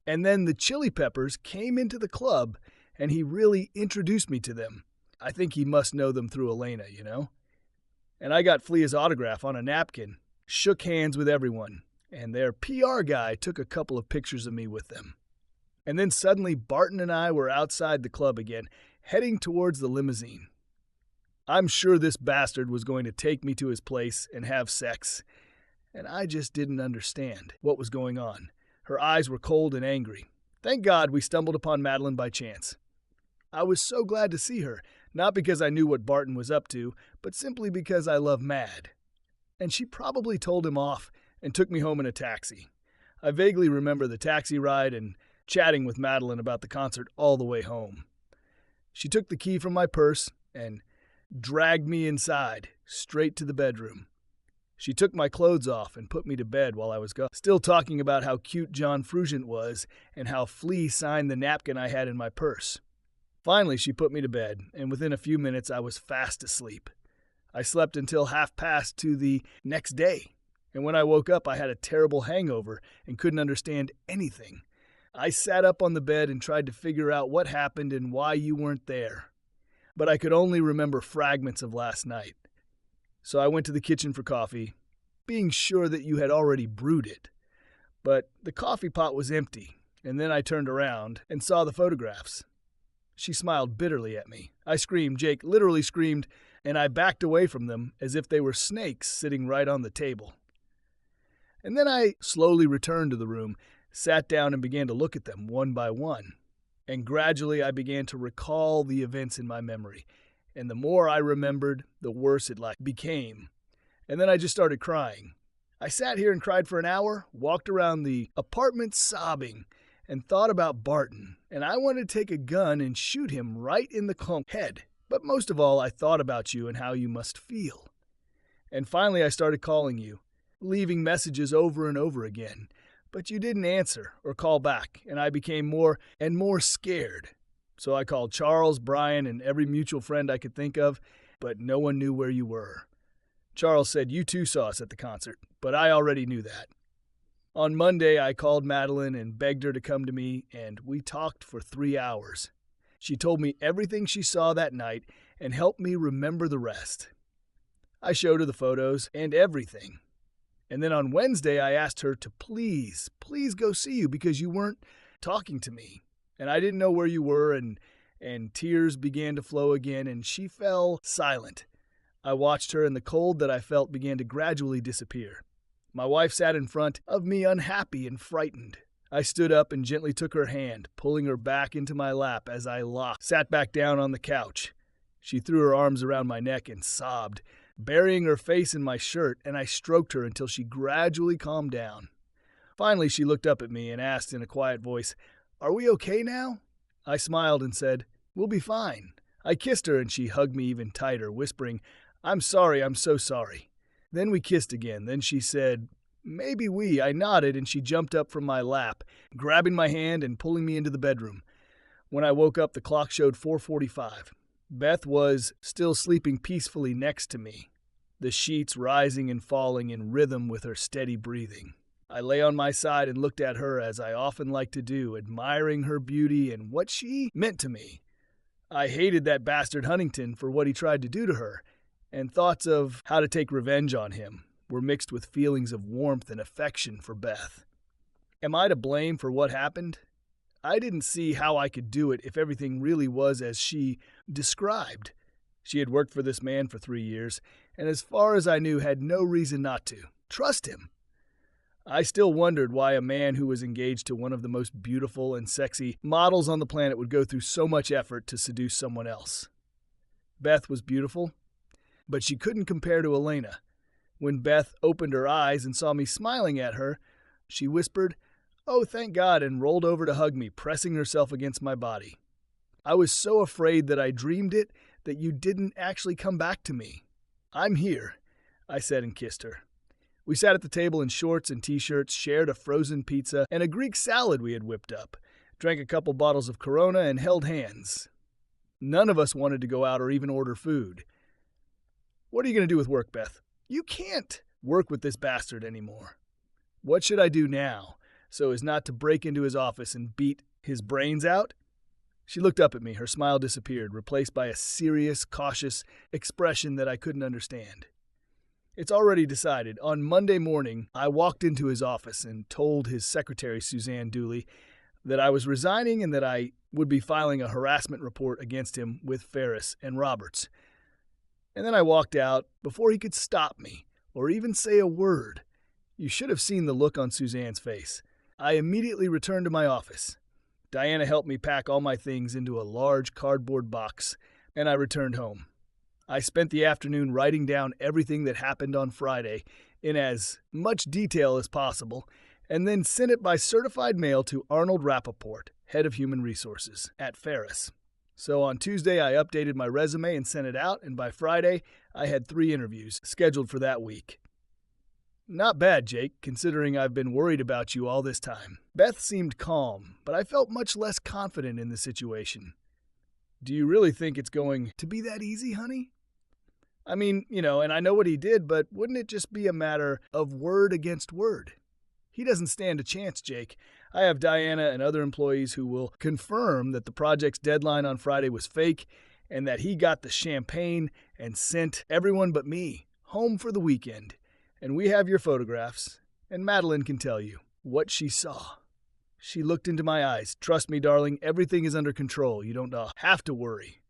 [SPEAKER 1] And then the Chili Peppers came into the club, and he really introduced me to them. I think he must know them through Elena, you know? And I got Flea's autograph on a napkin, shook hands with everyone, and their PR guy took a couple of pictures of me with them. And then suddenly Barton and I were outside the club again, heading towards the limousine. I'm sure this bastard was going to take me to his place and have sex, and I just didn't understand what was going on. Her eyes were cold and angry. Thank God we stumbled upon Madeline by chance. I was so glad to see her, not because I knew what Barton was up to, but simply because I love Mad. And she probably told him off and took me home in a taxi. I vaguely remember the taxi ride and chatting with Madeline about the concert all the way home. She took the key from my purse and dragged me inside, straight to the bedroom. She took my clothes off and put me to bed while I was gone, still talking about how cute John Frusciant was and how Flea signed the napkin I had in my purse. Finally, she put me to bed, and within a few minutes I was fast asleep. I slept until 2:30 the next day, and when I woke up I had a terrible hangover and couldn't understand anything. I sat up on the bed and tried to figure out what happened and why you weren't there. But I could only remember fragments of last night. So I went to the kitchen for coffee, being sure that you had already brewed it. But the coffee pot was empty, and then I turned around and saw the photographs. She smiled bitterly at me. I screamed, Jake literally screamed, and I backed away from them as if they were snakes sitting right on the table. And then I slowly returned to the room, sat down and began to look at them one by one. And gradually I began to recall the events in my memory. And the more I remembered, the worse it became. And then I just started crying. I sat here and cried for an hour, walked around the apartment sobbing, and thought about Barton. And I wanted to take a gun and shoot him right in the head. But most of all, I thought about you and how you must feel. And finally I started calling you, leaving messages over and over again. But you didn't answer or call back, and I became more and more scared. So I called Charles, Brian, and every mutual friend I could think of, but no one knew where you were. Charles said you too saw us at the concert, but I already knew that. On Monday, I called Madeline and begged her to come to me, and we talked for 3 hours. She told me everything she saw that night and helped me remember the rest. I showed her the photos and everything. And then on Wednesday, I asked her to please go see you because you weren't talking to me. And I didn't know where you were, and tears began to flow again, and she fell silent. I watched her, and the cold that I felt began to gradually disappear. My wife sat in front of me unhappy and frightened. I stood up and gently took her hand, pulling her back into my lap as I sat back down on the couch. She threw her arms around my neck and sobbed, burying her face in my shirt, and I stroked her until she gradually calmed down. Finally, she looked up at me and asked in a quiet voice, "Are we okay now?" I smiled and said, "We'll be fine." I kissed her and she hugged me even tighter, whispering, "I'm sorry, I'm so sorry." Then we kissed again. Then she said, "Maybe we." I nodded and she jumped up from my lap, grabbing my hand and pulling me into the bedroom. When I woke up, the clock showed 4:45. Beth was still sleeping peacefully next to me, the sheets rising and falling in rhythm with her steady breathing. I lay on my side and looked at her as I often like to do, admiring her beauty and what she meant to me. I hated that bastard Huntington for what he tried to do to her, and thoughts of how to take revenge on him were mixed with feelings of warmth and affection for Beth. Am I to blame for what happened? I didn't see how I could do it if everything really was as she described. She had worked for this man for 3 years, and as far as I knew, had no reason not to trust him. I still wondered why a man who was engaged to one of the most beautiful and sexy models on the planet would go through so much effort to seduce someone else. Beth was beautiful, but she couldn't compare to Elena. When Beth opened her eyes and saw me smiling at her, she whispered, "Oh, thank God," and rolled over to hug me, pressing herself against my body. I was so afraid that I dreamed it that you didn't actually come back to me. "I'm here," I said and kissed her. We sat at the table in shorts and t-shirts, shared a frozen pizza and a Greek salad we had whipped up, drank a couple bottles of Corona, and held hands. None of us wanted to go out or even order food. "What are you going to do with work, Beth?" "You can't work with this bastard anymore." "What should I do now so as not to break into his office and beat his brains out?" She looked up at me. Her smile disappeared, replaced by a serious, cautious expression that I couldn't understand. It's already decided. On Monday morning, I walked into his office and told his secretary, Suzanne Dooley, that I was resigning and that I would be filing a harassment report against him with Ferris and Roberts. And then I walked out before he could stop me or even say a word. You should have seen the look on Suzanne's face. I immediately returned to my office. Diana helped me pack all my things into a large cardboard box, and I returned home. I spent the afternoon writing down everything that happened on Friday in as much detail as possible, and then sent it by certified mail to Arnold Rappaport, head of human resources at Ferris. So on Tuesday, I updated my resume and sent it out, and by Friday, I had 3 interviews scheduled for that week. Not bad, Jake, considering I've been worried about you all this time. Beth seemed calm, but I felt much less confident in the situation. Do you really think it's going to be that easy, honey? I mean, and I know what he did, but wouldn't it just be a matter of word against word? He doesn't stand a chance, Jake. I have Diana and other employees who will confirm that the project's deadline on Friday was fake and that he got the champagne and sent everyone but me home for the weekend. And we have your photographs, and Madeline can tell you what she saw. She looked into my eyes. Trust me, darling, everything is under control. You don't have to worry.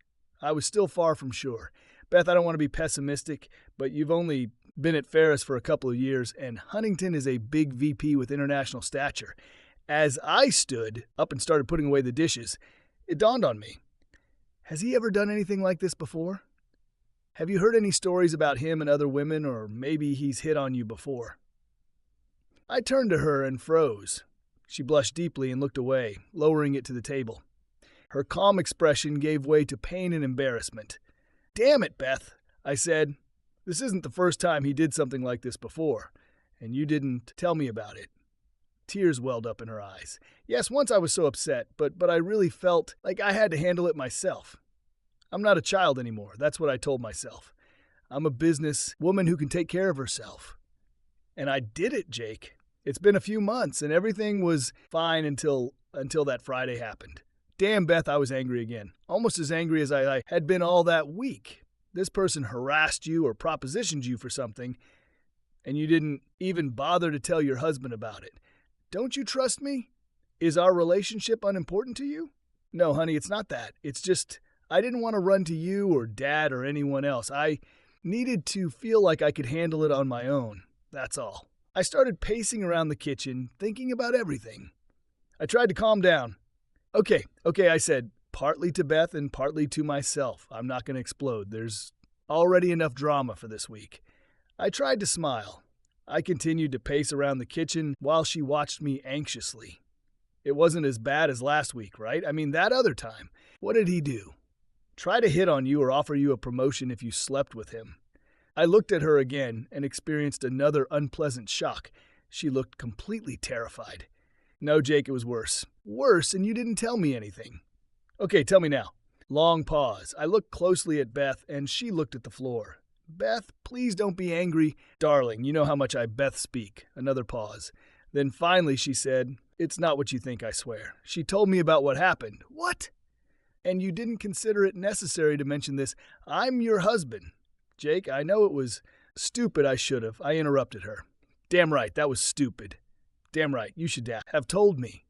[SPEAKER 1] I was still far from sure. Beth, I don't want to be pessimistic, but you've only been at Ferris for a couple of years, and Huntington is a big VP with international stature. As I stood up and started putting away the dishes, it dawned on me. Has he ever done anything like this before? Have you heard any stories about him and other women, or maybe he's hit on you before? I turned to her and froze. She blushed deeply and looked away, lowering it to the table. Her calm expression gave way to pain and embarrassment. Damn it, Beth, I said. This isn't the first time he did something like this before, and you didn't tell me about it. Tears welled up in her eyes. Yes, once I was so upset, but I really felt like I had to handle it myself. I'm not a child anymore, that's what I told myself. I'm a business woman who can take care of herself. And I did it, Jake. It's been a few months, and everything was fine until that Friday happened. Damn, Beth, I was angry again. Almost as angry as I had been all that week. This person harassed you or propositioned you for something, and you didn't even bother to tell your husband about it. Don't you trust me? Is our relationship unimportant to you? No, honey, it's not that. It's just I didn't want to run to you or Dad or anyone else. I needed to feel like I could handle it on my own. That's all. I started pacing around the kitchen, thinking about everything. I tried to calm down. Okay, I said, partly to Beth and partly to myself. I'm not going to explode. There's already enough drama for this week. I tried to smile. I continued to pace around the kitchen while she watched me anxiously. It wasn't as bad as last week, right? I mean, that other time. What did he do? Try to hit on you or offer you a promotion if you slept with him. I looked at her again and experienced another unpleasant shock. She looked completely terrified. No, Jake, it was worse. Worse, and you didn't tell me anything. Okay, tell me now. Long pause. I looked closely at Beth, and she looked at the floor. Beth, please don't be angry. Darling, you know how much I Beth speak. Another pause. Then finally she said, It's not what you think, I swear. She told me about what happened. What? And you didn't consider it necessary to mention this. I'm your husband. Jake, I know it was stupid. I should have. I interrupted her. Damn right, that was stupid. Damn right, you should have told me.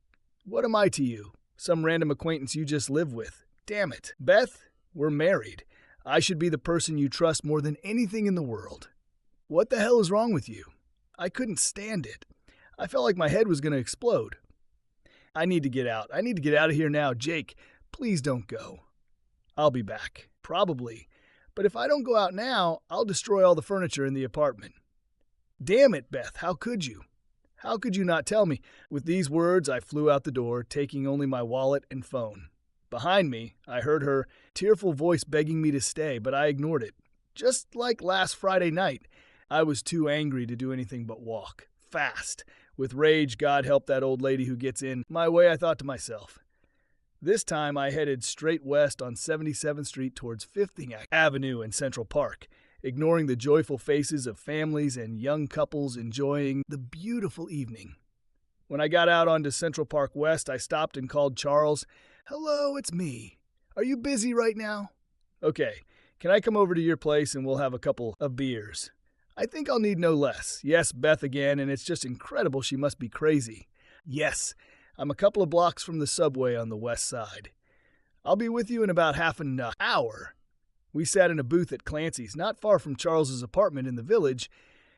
[SPEAKER 1] What am I to you? Some random acquaintance you just live with. Damn it. Beth, we're married. I should be the person you trust more than anything in the world. What the hell is wrong with you? I couldn't stand it. I felt like my head was going to explode. I need to get out. I need to get out of here now. Jake, please don't go. I'll be back. Probably. But if I don't go out now, I'll destroy all the furniture in the apartment. Damn it, Beth, how could you? How could you not tell me? With these words, I flew out the door, taking only my wallet and phone. Behind me, I heard her tearful voice begging me to stay, but I ignored it. Just like last Friday night, I was too angry to do anything but walk. Fast. With rage, God help that old lady who gets in my way, I thought to myself. This time I headed straight west on 77th Street towards 5th Avenue and Central Park, ignoring the joyful faces of families and young couples enjoying the beautiful evening. When I got out onto Central Park West, I stopped and called Charles. Hello, it's me. Are you busy right now? Okay, can I come over to your place and we'll have a couple of beers? I think I'll need no less. Yes, Beth again, and it's just incredible she must be crazy. Yes, I'm a couple of blocks from the subway on the west side. I'll be with you in about half an hour. We sat in a booth at Clancy's, not far from Charles's apartment in the village,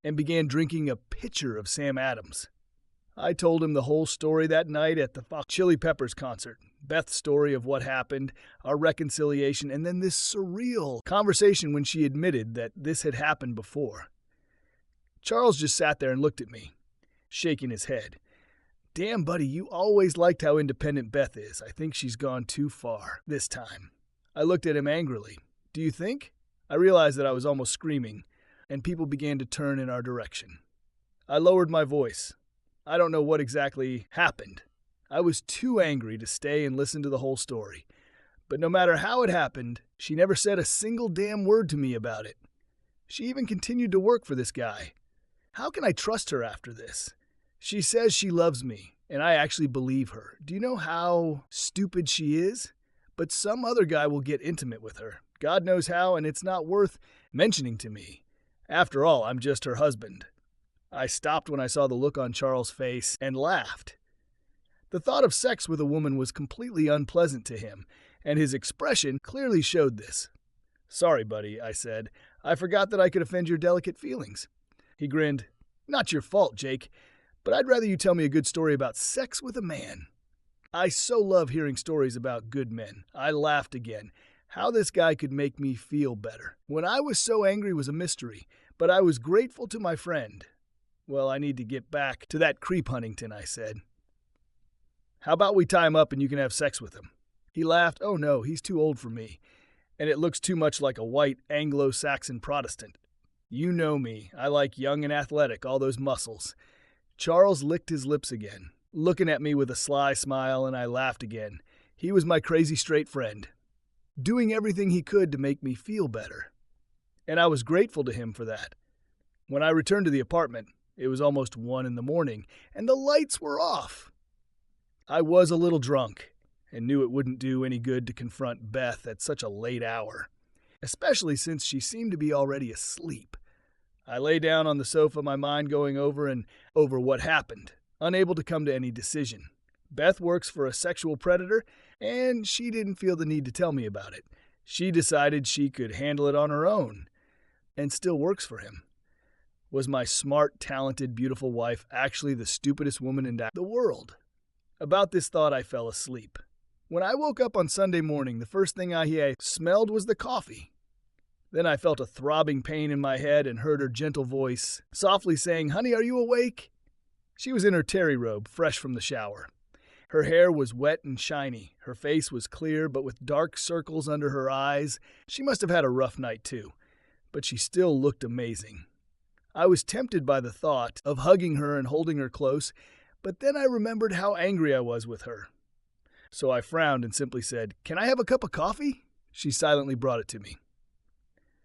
[SPEAKER 1] and began drinking a pitcher of Sam Adams. I told him the whole story that night at the Chili Peppers concert. Beth's story of what happened, our reconciliation, and then this surreal conversation when she admitted that this had happened before. Charles just sat there and looked at me, shaking his head. Damn, buddy, you always liked how independent Beth is. I think she's gone too far this time. I looked at him angrily. Do you think? I realized that I was almost screaming, and people began to turn in our direction. I lowered my voice. I don't know what exactly happened. I was too angry to stay and listen to the whole story. But no matter how it happened, she never said a single damn word to me about it. She even continued to work for this guy. How can I trust her after this? She says she loves me, and I actually believe her. Do you know how stupid she is? But some other guy will get intimate with her. God knows how, and it's not worth mentioning to me. After all, I'm just her husband. I stopped when I saw the look on Charles' face and laughed. The thought of sex with a woman was completely unpleasant to him, and his expression clearly showed this. Sorry, buddy, I said. I forgot that I could offend your delicate feelings. He grinned. Not your fault, Jake, but I'd rather you tell me a good story about sex with a man. I so love hearing stories about good men. I laughed again. How this guy could make me feel better. When I was so angry was a mystery, but I was grateful to my friend. Well, I need to get back to that creep Huntington, I said. How about we tie him up and you can have sex with him? He laughed. Oh no, he's too old for me. And it looks too much like a white Anglo-Saxon Protestant. You know me. I like young and athletic, all those muscles. Charles licked his lips again, looking at me with a sly smile, and I laughed again. He was my crazy straight friend, doing everything he could to make me feel better. And I was grateful to him for that. When I returned to the apartment, it was almost 1 a.m, and the lights were off. I was a little drunk and knew it wouldn't do any good to confront Beth at such a late hour, especially since she seemed to be already asleep. I lay down on the sofa, my mind going over what happened, unable to come to any decision. Beth works for a sexual predator, and she didn't feel the need to tell me about it. She decided she could handle it on her own, and still works for him. Was my smart, talented, beautiful wife actually the stupidest woman in the world? About this thought, I fell asleep. When I woke up on Sunday morning, the first thing I smelled was the coffee. Then I felt a throbbing pain in my head and heard her gentle voice softly saying, "Honey, are you awake?" She was in her terry robe, fresh from the shower. Her hair was wet and shiny. Her face was clear, but with dark circles under her eyes. She must have had a rough night, too. But she still looked amazing. I was tempted by the thought of hugging her and holding her close, but then I remembered how angry I was with her. So I frowned and simply said, "Can I have a cup of coffee?" She silently brought it to me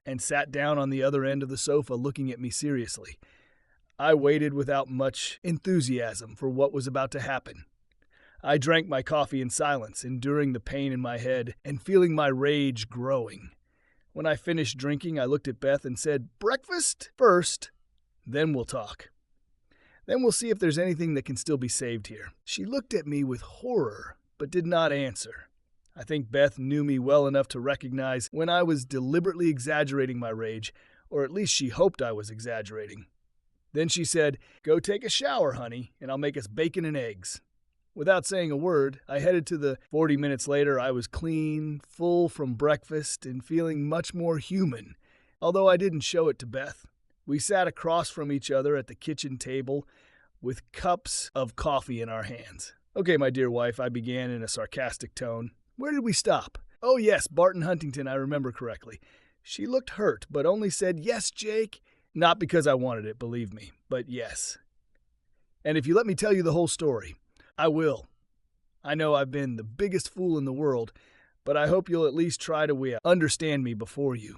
[SPEAKER 1] and sat down on the other end of the sofa looking at me seriously. I waited without much enthusiasm for what was about to happen. I drank my coffee in silence, enduring the pain in my head and feeling my rage growing. When I finished drinking, I looked at Beth and said, "Breakfast first, then we'll talk. Then we'll see if there's anything that can still be saved here." She looked at me with horror, but did not answer. I think Beth knew me well enough to recognize when I was deliberately exaggerating my rage, or at least she hoped I was exaggerating. Then she said, "Go take a shower, honey, and I'll make us bacon and eggs." Without saying a word, I headed to the 40 minutes later. I was clean, full from breakfast, and feeling much more human, although I didn't show it to Beth. We sat across from each other at the kitchen table with cups of coffee in our hands. "Okay, my dear wife," I began in a sarcastic tone. "Where did we stop? Oh, yes, Barton Huntington, I remember correctly." She looked hurt, but only said, "Yes, Jake." Not because I wanted it, believe me, but yes. "And if you let me tell you the whole story." "I will. I know I've been the biggest fool in the world, but I hope you'll at least try to understand me before you."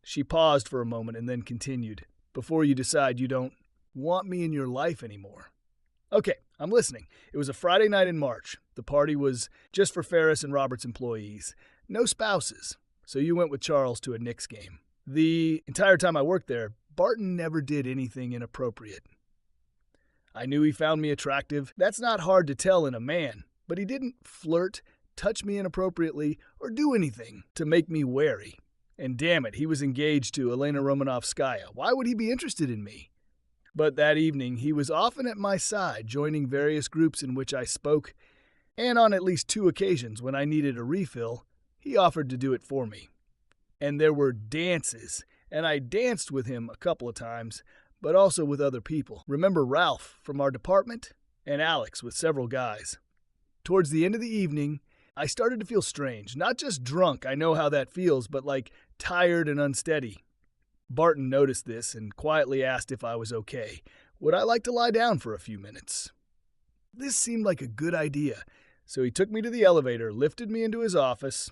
[SPEAKER 1] She paused for a moment and then continued, "Before you decide you don't want me in your life anymore." "Okay, I'm listening." It was a Friday night in March. The party was just for Ferris and Robert's employees. No spouses. So you went with Charles to a Knicks game. The entire time I worked there, Barton never did anything inappropriate. I knew he found me attractive. That's not hard to tell in a man, but he didn't flirt, touch me inappropriately, or do anything to make me wary. And damn it, he was engaged to Elena Romanovskaya. Why would he be interested in me? But that evening, he was often at my side, joining various groups in which I spoke, and on at least 2 occasions when I needed a refill, he offered to do it for me. And there were dances, and I danced with him a couple of times, but also with other people. Remember Ralph from our department? And Alex with several guys. Towards the end of the evening, I started to feel strange. Not just drunk, I know how that feels, but like tired and unsteady. Barton noticed this and quietly asked if I was okay. Would I like to lie down for a few minutes? This seemed like a good idea, so he took me to the elevator, lifted me into his office,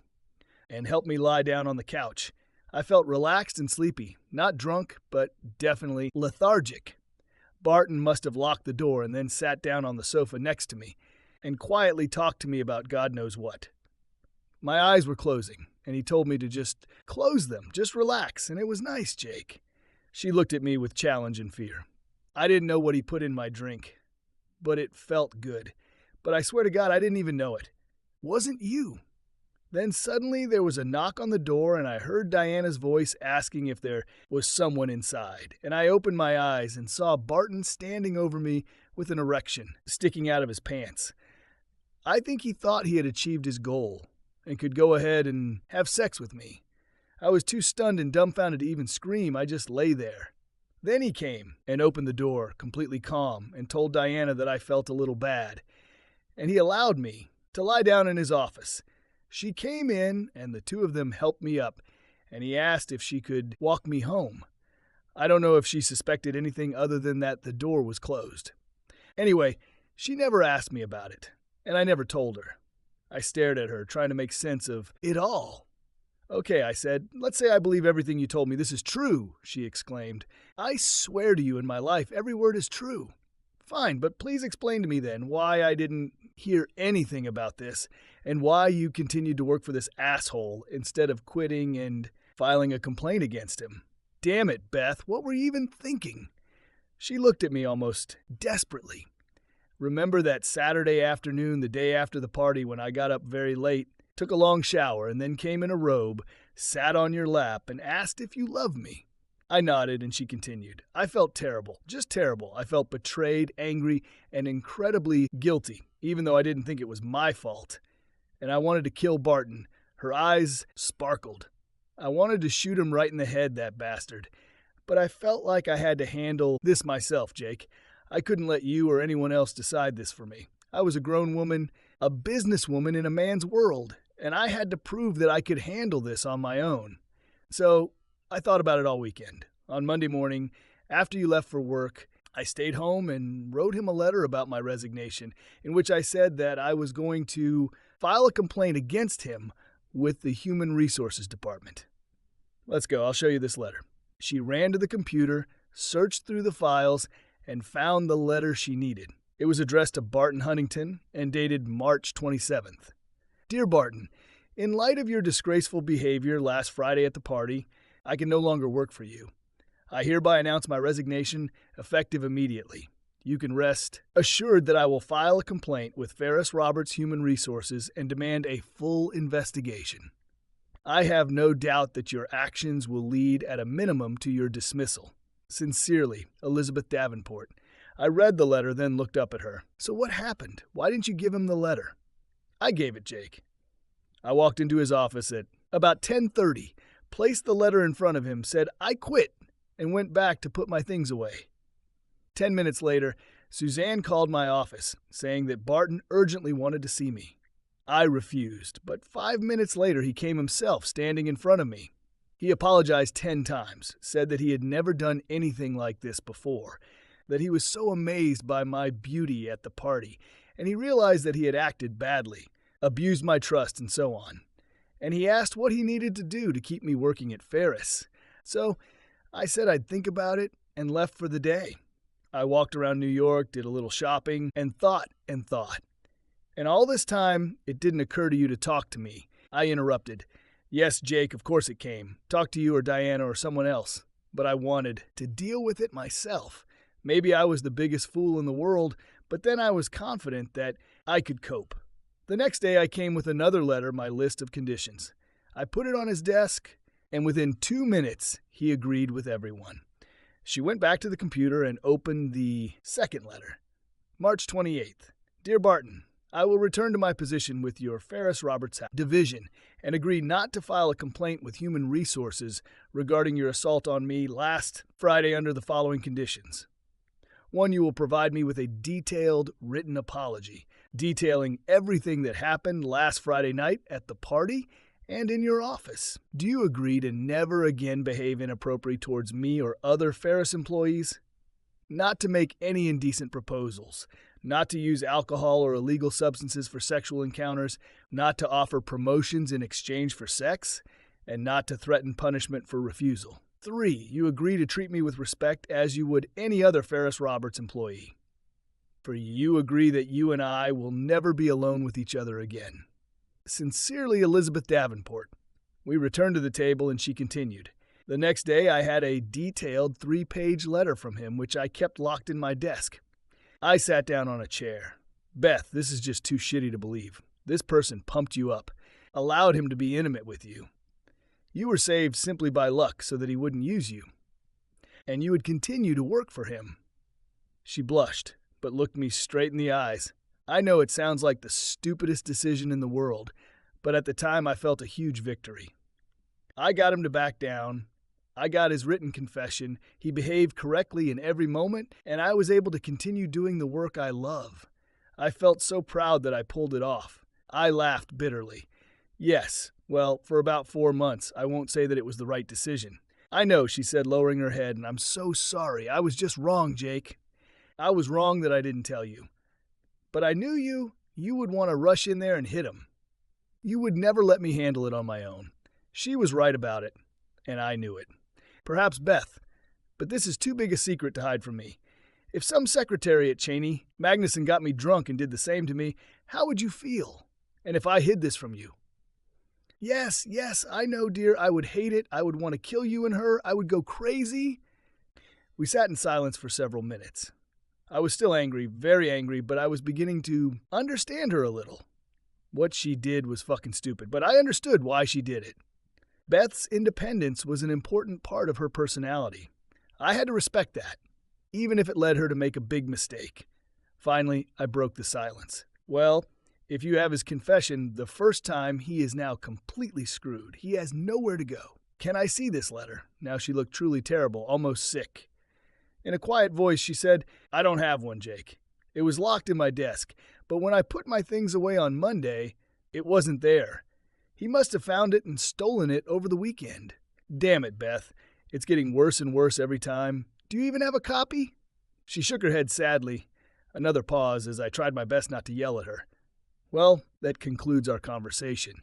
[SPEAKER 1] and helped me lie down on the couch. I felt relaxed and sleepy, not drunk, but definitely lethargic. Barton must have locked the door and then sat down on the sofa next to me and quietly talked to me about God knows what. My eyes were closing, and he told me to just close them, just relax, and it was nice, Jake. She looked at me with challenge and fear. I didn't know what he put in my drink, but it felt good. But I swear to God, I didn't even know it. Wasn't you. Then suddenly there was a knock on the door, and I heard Diana's voice asking if there was someone inside. And I opened my eyes and saw Barton standing over me with an erection sticking out of his pants. I think he thought he had achieved his goal and could go ahead and have sex with me. I was too stunned and dumbfounded to even scream. I just lay there. Then he came and opened the door, completely calm, and told Diana that I felt a little bad. And he allowed me to lie down in his office. She came in, and the 2 of them helped me up, and he asked if she could walk me home. I don't know if she suspected anything other than that the door was closed. Anyway, she never asked me about it, and I never told her. I stared at her, trying to make sense of it all. Okay, I said, let's say I believe everything you told me. This is true, she exclaimed. I swear to you in my life, every word is true. Fine, but please explain to me then why I didn't hear anything about this and why you continued to work for this asshole instead of quitting and filing a complaint against him. Damn it, Beth, what were you even thinking? She looked at me almost desperately. Remember that Saturday afternoon, the day after the party, when I got up very late, took a long shower, and then came in a robe, sat on your lap, and asked if you loved me? I nodded, and she continued. I felt terrible, just terrible. I felt betrayed, angry, and incredibly guilty, even though I didn't think it was my fault. And I wanted to kill Barton. Her eyes sparkled. I wanted to shoot him right in the head, that bastard. But I felt like I had to handle this myself, Jake. I couldn't let you or anyone else decide this for me. I was a grown woman, a businesswoman in a man's world, and I had to prove that I could handle this on my own. So I thought about it all weekend. On Monday morning, after you left for work, I stayed home and wrote him a letter about my resignation, in which I said that I was going to file a complaint against him with the Human Resources Department. Let's go, I'll show you this letter. She ran to the computer, searched through the files, and found the letter she needed. It was addressed to Barton Huntington and dated March 27th. Dear Barton, in light of your disgraceful behavior last Friday at the party, I can no longer work for you. I hereby announce my resignation effective immediately. You can rest assured that I will file a complaint with Ferris Roberts Human Resources and demand a full investigation. I have no doubt that your actions will lead at a minimum to your dismissal. Sincerely, Elizabeth Davenport. I read the letter, then looked up at her. So what happened? Why didn't you give him the letter? I gave it, Jake. I walked into his office at about 10:30, placed the letter in front of him, said, I quit, and went back to put my things away. 10 minutes later, Suzanne called my office, saying that Barton urgently wanted to see me. I refused, but 5 minutes later he came himself, standing in front of me. He apologized 10 times, said that he had never done anything like this before, that he was so amazed by my beauty at the party, and he realized that he had acted badly, abused my trust, and so on. And he asked what he needed to do to keep me working at Ferris. So I said I'd think about it and left for the day. I walked around New York, did a little shopping, and thought and thought. And all this time, it didn't occur to you to talk to me. I interrupted. Yes, Jake, of course it came. Talk to you or Diana or someone else. but I wanted to deal with it myself. Maybe I was the biggest fool in the world, but then I was confident that I could cope. The next day I came with another letter, my list of conditions. I put it on his desk, and within 2 minutes, he agreed with everyone. She went back to the computer and opened the second letter. March 28th. Dear Barton, I will return to my position with your Ferris Roberts division and agree not to file a complaint with Human Resources regarding your assault on me last Friday under the following conditions. 1. You will provide me with a detailed written apology, detailing everything that happened last Friday night at the party and in your office. Do you agree to never again behave inappropriately towards me or other Ferris employees? Not to make any indecent proposals, not to use alcohol or illegal substances for sexual encounters, not to offer promotions in exchange for sex, and not to threaten punishment for refusal. 3. You agree to treat me with respect as you would any other Ferris Roberts employee. For you agree that you and I will never be alone with each other again. Sincerely, Elizabeth Davenport. We returned to the table and she continued. The next day I had a detailed 3-page letter from him which I kept locked in my desk. I sat down on a chair. Beth, this is just too shitty to believe. This person pumped you up, allowed him to be intimate with you. You were saved simply by luck so that he wouldn't use you. And you would continue to work for him. She blushed, but looked me straight in the eyes. I know it sounds like the stupidest decision in the world, but at the time I felt a huge victory. I got him to back down. I got his written confession. He behaved correctly in every moment, and I was able to continue doing the work I love. I felt so proud that I pulled it off. I laughed bitterly. Yes, well, for about 4 months, I won't say that it was the right decision. I know, she said, lowering her head, and I'm so sorry. I was just wrong, Jake. I was wrong that I didn't tell you. But I knew you would want to rush in there and hit him. You would never let me handle it on my own. She was right about it, and I knew it. Perhaps Beth, but this is too big a secret to hide from me. If some secretary at Cheney, Magnuson, got me drunk and did the same to me, how would you feel? And if I hid this from you? Yes, I know, dear. I would hate it. I would want to kill you and her. I would go crazy. We sat in silence for several minutes. I was still angry, very angry, but I was beginning to understand her a little. What she did was fucking stupid, but I understood why she did it. Beth's independence was an important part of her personality. I had to respect that, even if it led her to make a big mistake. Finally, I broke the silence. Well, if you have his confession, the first time, he is now completely screwed. He has nowhere to go. Can I see this letter? Now she looked truly terrible, almost sick. In a quiet voice, she said, I don't have one, Jake. It was locked in my desk, but when I put my things away on Monday, it wasn't there. He must have found it and stolen it over the weekend. Damn it, Beth. It's getting worse and worse every time. Do you even have a copy? She shook her head sadly. Another pause as I tried my best not to yell at her. Well, that concludes our conversation.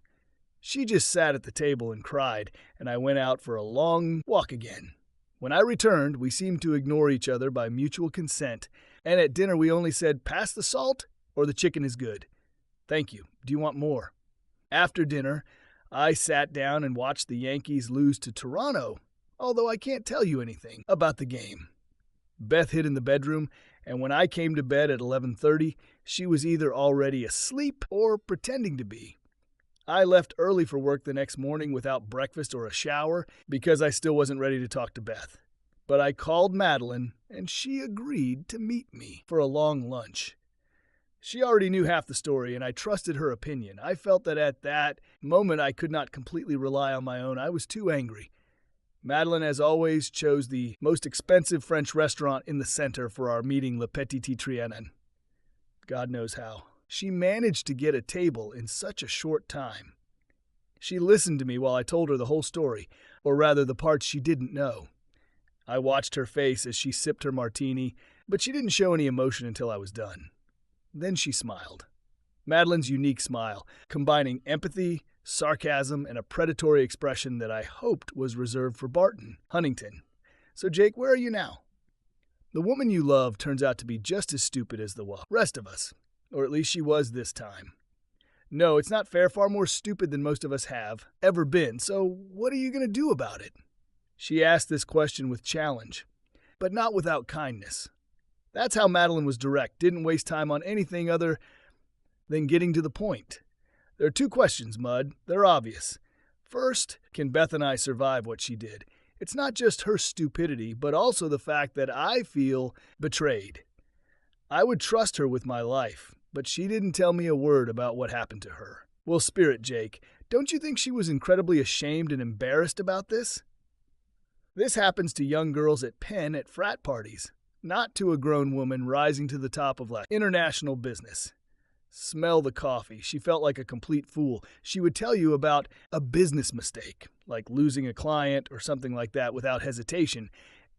[SPEAKER 1] She just sat at the table and cried, and I went out for a long walk again. When I returned, we seemed to ignore each other by mutual consent, and at dinner we only said, pass the salt or the chicken is good. Thank you. Do you want more? After dinner, I sat down and watched the Yankees lose to Toronto, although I can't tell you anything about the game. Beth hid in the bedroom, and when I came to bed at 11:30, she was either already asleep or pretending to be. I left early for work the next morning without breakfast or a shower because I still wasn't ready to talk to Beth. But I called Madeline, and she agreed to meet me for a long lunch. She already knew half the story, and I trusted her opinion. I felt that at that moment I could not completely rely on my own. I was too angry. Madeline, as always, chose the most expensive French restaurant in the center for our meeting, Le Petit Trianon. God knows how. She managed to get a table in such a short time. She listened to me while I told her the whole story, or rather the parts she didn't know. I watched her face as she sipped her martini, but she didn't show any emotion until I was done. Then she smiled. Madeline's unique smile, combining empathy, sarcasm, and a predatory expression that I hoped was reserved for Barton Huntington. So, Jake, where are you now? The woman you love turns out to be just as stupid as the rest of us, or at least she was this time. No, it's not fair, far more stupid than most of us have ever been, so what are you going to do about it? She asked this question with challenge, but not without kindness. That's how Madeline was direct, didn't waste time on anything other than getting to the point. There are two questions, Mud. They're obvious. First, can Beth and I survive what she did? It's not just her stupidity, but also the fact that I feel betrayed. I would trust her with my life, but she didn't tell me a word about what happened to her. Well, Spirit Jake, don't you think she was incredibly ashamed and embarrassed about this? This happens to young girls at Penn at frat parties, not to a grown woman rising to the top of international business. Smell the coffee. She felt like a complete fool. She would tell you about a business mistake, like losing a client or something like that without hesitation,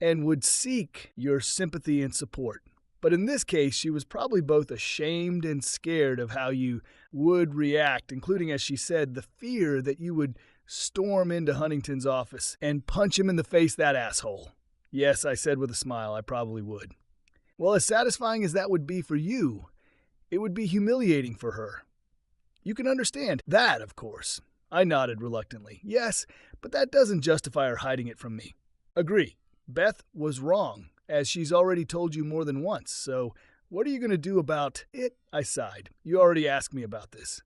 [SPEAKER 1] and would seek your sympathy and support. But in this case, she was probably both ashamed and scared of how you would react, including, as she said, the fear that you would storm into Huntington's office and punch him in the face, that asshole. Yes, I said with a smile, I probably would. Well, as satisfying as that would be for you, it would be humiliating for her. You can understand that, of course. I nodded reluctantly. Yes, but that doesn't justify her hiding it from me. Agree. Beth was wrong, as she's already told you more than once, so what are you going to do about it? I sighed. You already asked me about this.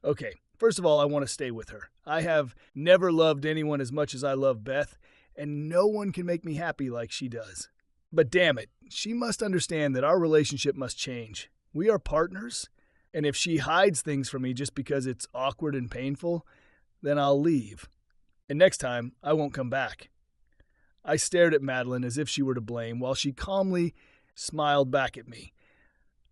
[SPEAKER 1] Okay, first of all, I want to stay with her. I have never loved anyone as much as I love Beth, and no one can make me happy like she does. But damn it, she must understand that our relationship must change. We are partners, and if she hides things from me just because it's awkward and painful, then I'll leave. And next time, I won't come back. I stared at Madeline as if she were to blame, while she calmly smiled back at me.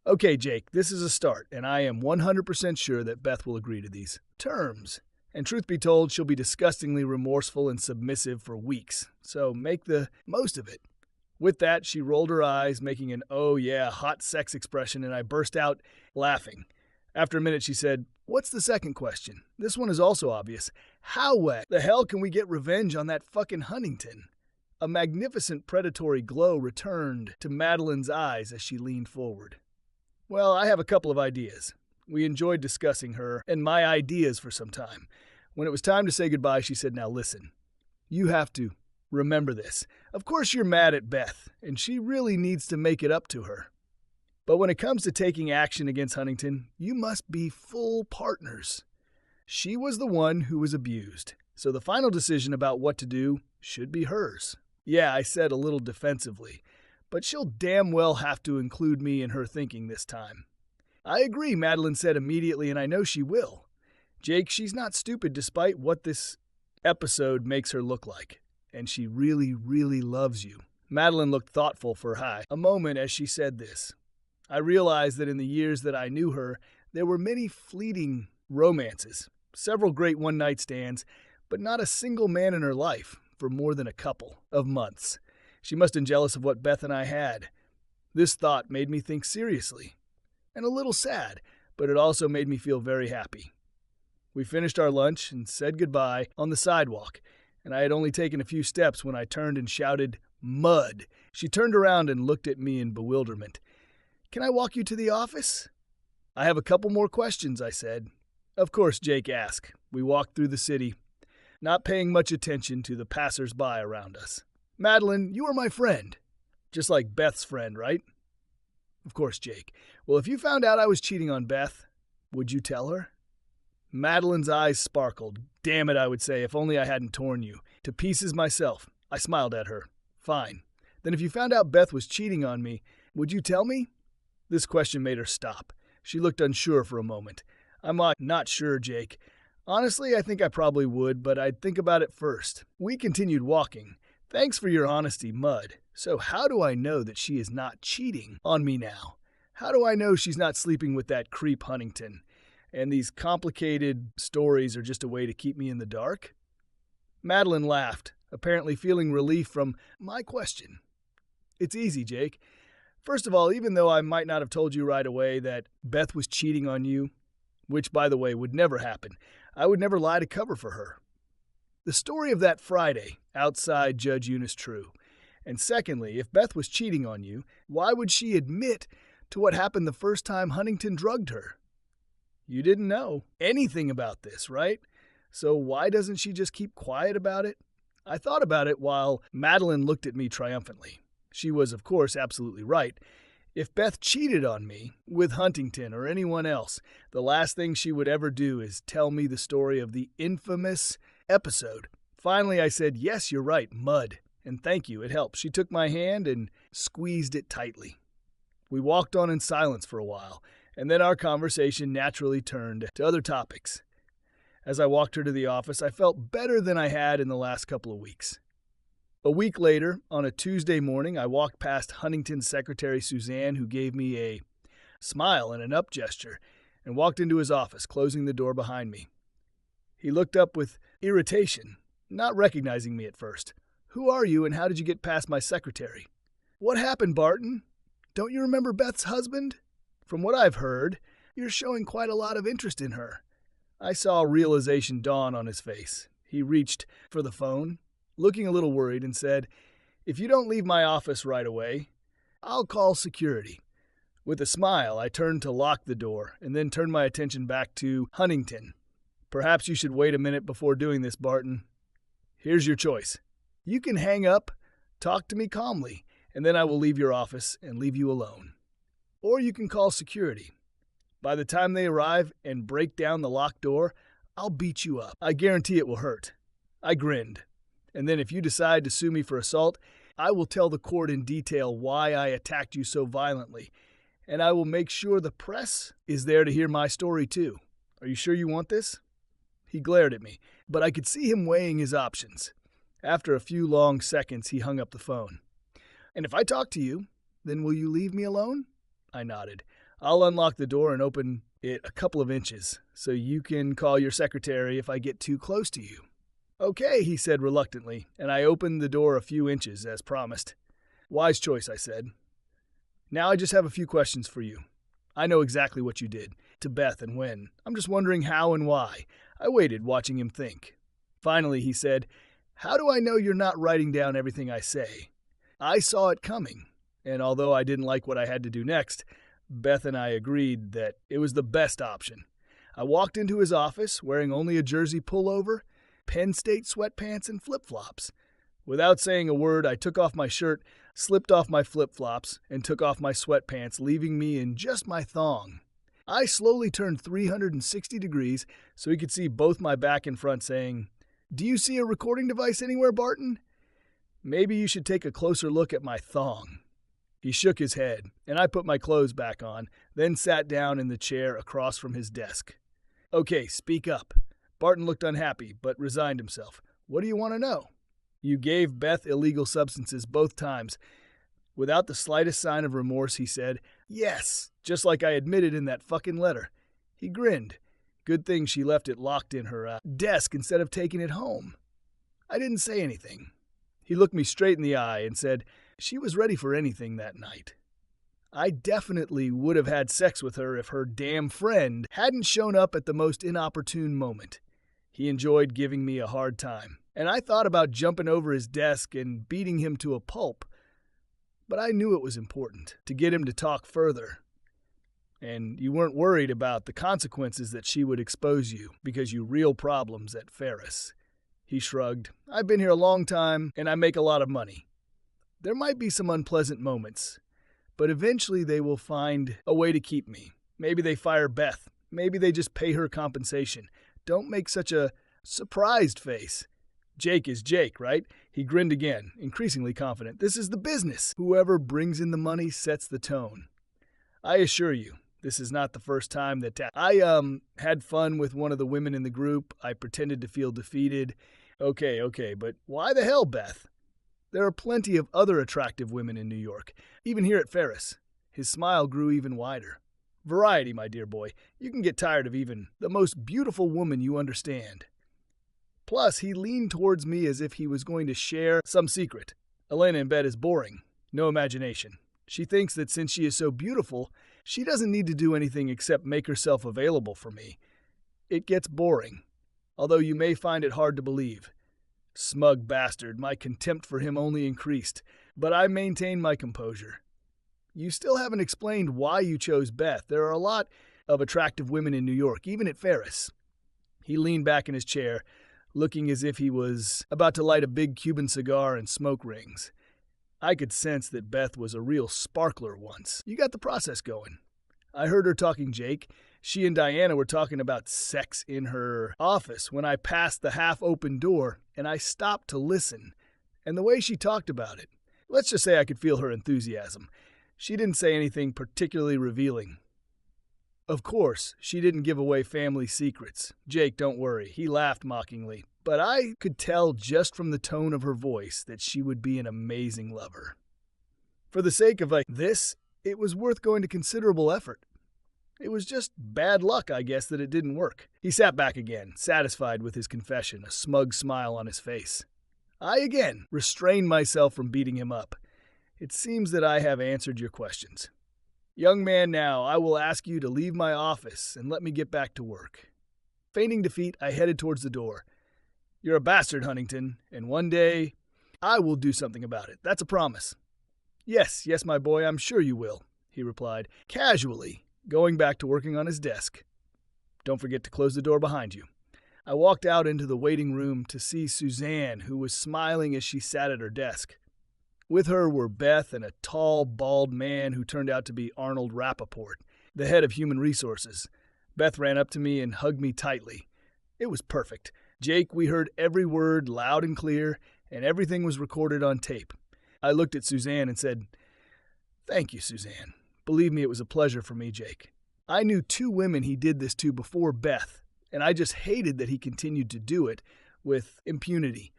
[SPEAKER 1] Okay, Jake, this is a start, and I am 100% sure that Beth will agree to these terms. And truth be told, she'll be disgustingly remorseful and submissive for weeks, so make the most of it. With that, she rolled her eyes, making an "oh yeah, hot sex" expression, and I burst out laughing. After a minute, she said, "What's the second question? This one is also obvious. How the hell can we get revenge on that fucking Huntington?" A magnificent predatory glow returned to Madeline's eyes as she leaned forward. Well, I have a couple of ideas. We enjoyed discussing her and my ideas for some time. When it was time to say goodbye, she said, "Now listen, you have to remember this. Of course you're mad at Beth, and she really needs to make it up to her. But when it comes to taking action against Huntington, you must be full partners. She was the one who was abused, so the final decision about what to do should be hers." Yeah, I said a little defensively, but she'll damn well have to include me in her thinking this time. I agree, Madeline said immediately, and I know she will. Jake, she's not stupid despite what this episode makes her look like. And she really, really loves you. Madeline looked thoughtful for a moment as she said this. I realized that in the years that I knew her, there were many fleeting romances, several great one-night stands, but not a single man in her life for more than a couple of months. She must have been jealous of what Beth and I had. This thought made me think seriously, and a little sad, but it also made me feel very happy. We finished our lunch and said goodbye on the sidewalk, and I had only taken a few steps when I turned and shouted, "Mud!" She turned around and looked at me in bewilderment. "Can I walk you to the office?" "I have a couple more questions," I said. Of course, Jake asked. We walked through the city, not paying much attention to the passers-by around us. "Madeline, you are my friend." Just like Beth's friend, right? Of course, Jake. Well, if you found out I was cheating on Beth, would you tell her? Madeline's eyes sparkled. Damn it, I would say, if only I hadn't torn you to pieces myself. I smiled at her. Fine. Then if you found out Beth was cheating on me, would you tell me? This question made her stop. She looked unsure for a moment. I'm not sure, Jake. Honestly, I think I probably would, but I'd think about it first. We continued walking. Thanks for your honesty, Mud. So how do I know that she is not cheating on me now? How do I know she's not sleeping with that creep Huntington? And these complicated stories are just a way to keep me in the dark? Madeline laughed, apparently feeling relief from my question. It's easy, Jake. First of all, even though I might not have told you right away that Beth was cheating on you, which, by the way, would never happen, I would never lie to cover for her. The story of that Friday outside Judge Eunice true. And secondly, if Beth was cheating on you, why would she admit to what happened the first time Huntington drugged her? You didn't know anything about this, right? So why doesn't she just keep quiet about it? I thought about it while Madeline looked at me triumphantly. She was, of course, absolutely right. If Beth cheated on me with Huntington or anyone else, the last thing she would ever do is tell me the story of the infamous episode. Finally, I said, "Yes, you're right, mud. And thank you, it helped." She took my hand and squeezed it tightly. We walked on in silence for a while, and then our conversation naturally turned to other topics. As I walked her to the office, I felt better than I had in the last couple of weeks. A week later, on a Tuesday morning, I walked past Huntington's secretary Suzanne, who gave me a smile and an up gesture, and walked into his office, closing the door behind me. He looked up with irritation, not recognizing me at first. "Who are you, and how did you get past my secretary?" "What happened, Barton? Don't you remember Beth's husband? From what I've heard, you're showing quite a lot of interest in her." I saw realization dawn on his face. He reached for the phone, looking a little worried, and said, "If you don't leave my office right away, I'll call security." With a smile, I turned to lock the door, and then turned my attention back to Huntington. "Perhaps you should wait a minute before doing this, Barton. Here's your choice. You can hang up, talk to me calmly, and then I will leave your office and leave you alone. Or you can call security. By the time they arrive and break down the locked door, I'll beat you up. I guarantee it will hurt." I grinned. "And then if you decide to sue me for assault, I will tell the court in detail why I attacked you so violently, and I will make sure the press is there to hear my story too. Are you sure you want this?" He glared at me, but I could see him weighing his options. After a few long seconds, he hung up the phone. "And if I talk to you, then will you leave me alone?" I nodded. "I'll unlock the door and open it a couple of inches, so you can call your secretary if I get too close to you." "Okay," he said reluctantly, and I opened the door a few inches, as promised. "Wise choice," I said. "Now I just have a few questions for you. I know exactly what you did, to Beth and when. I'm just wondering how and why." I waited, watching him think. Finally, he said, "How do I know you're not writing down everything I say?" I saw it coming, and although I didn't like what I had to do next, Beth and I agreed that it was the best option. I walked into his office wearing only a jersey pullover, Penn State sweatpants, and flip-flops. Without saying a word, I took off my shirt, slipped off my flip-flops, and took off my sweatpants, leaving me in just my thong. I slowly turned 360 degrees so he could see both my back and front, saying, "Do you see a recording device anywhere, Barton? Maybe you should take a closer look at my thong." He shook his head, and I put my clothes back on, then sat down in the chair across from his desk. "Okay, speak up." Barton looked unhappy, but resigned himself. "What do you want to know?" "You gave Beth illegal substances both times." Without the slightest sign of remorse, he said, "Yes, just like I admitted in that fucking letter." He grinned. Good thing she left it locked in her desk instead of taking it home. I didn't say anything. He looked me straight in the eye and said, "She was ready for anything that night. I definitely would have had sex with her if her damn friend hadn't shown up at the most inopportune moment." He enjoyed giving me a hard time, and I thought about jumping over his desk and beating him to a pulp. But I knew it was important to get him to talk further. "And you weren't worried about the consequences that she would expose you because you real problems at Ferris." He shrugged. "I've been here a long time, and I make a lot of money. There might be some unpleasant moments, but eventually they will find a way to keep me. Maybe they fire Beth. Maybe they just pay her compensation. Don't make such a surprised face. Jake is Jake, right?" He grinned again, increasingly confident. "This is the business. Whoever brings in the money sets the tone. I assure you, this is not the first time that I had fun with one of the women in the group. I pretended to feel defeated. Okay, but why the hell, Beth? There are plenty of other attractive women in New York, even here at Ferris." His smile grew even wider. "Variety, my dear boy. You can get tired of even the most beautiful woman you understand." Plus, he leaned towards me as if he was going to share some secret. "Elena in bed is boring. No imagination. She thinks that since she is so beautiful, she doesn't need to do anything except make herself available for me. It gets boring, although you may find it hard to believe." Smug bastard, my contempt for him only increased, but I maintained my composure. "You still haven't explained why you chose Beth. There are a lot of attractive women in New York, even at Ferris." He leaned back in his chair, looking as if he was about to light a big Cuban cigar and smoke rings. I could sense that Beth was a real sparkler once. You got the process going. I heard her talking Jake. She and Diana were talking about sex in her office when I passed the half-open door, and I stopped to listen. And the way she talked about it, let's just say I could feel her enthusiasm. She didn't say anything particularly revealing. Of course, she didn't give away family secrets. Jake, don't worry, he laughed mockingly. But I could tell just from the tone of her voice that she would be an amazing lover. For the sake of this, it was worth going to considerable effort. It was just bad luck, I guess, that it didn't work. He sat back again, satisfied with his confession, a smug smile on his face. I again restrained myself from beating him up. It seems that I have answered your questions. Young man, now I will ask you to leave my office and let me get back to work. Feigning defeat, I headed towards the door. You're a bastard, Huntington, and one day I will do something about it. That's a promise. Yes, my boy, I'm sure you will, he replied, casually, going back to working on his desk. Don't forget to close the door behind you. I walked out into the waiting room to see Suzanne, who was smiling as she sat at her desk. With her were Beth and a tall, bald man who turned out to be Arnold Rappaport, the head of Human Resources. Beth ran up to me and hugged me tightly. It was perfect. Jake, we heard every word loud and clear, and everything was recorded on tape. I looked at Suzanne and said, Thank you, Suzanne. Believe me, it was a pleasure for me, Jake. I knew 2 women he did this to before Beth, and I just hated that he continued to do it with impunity.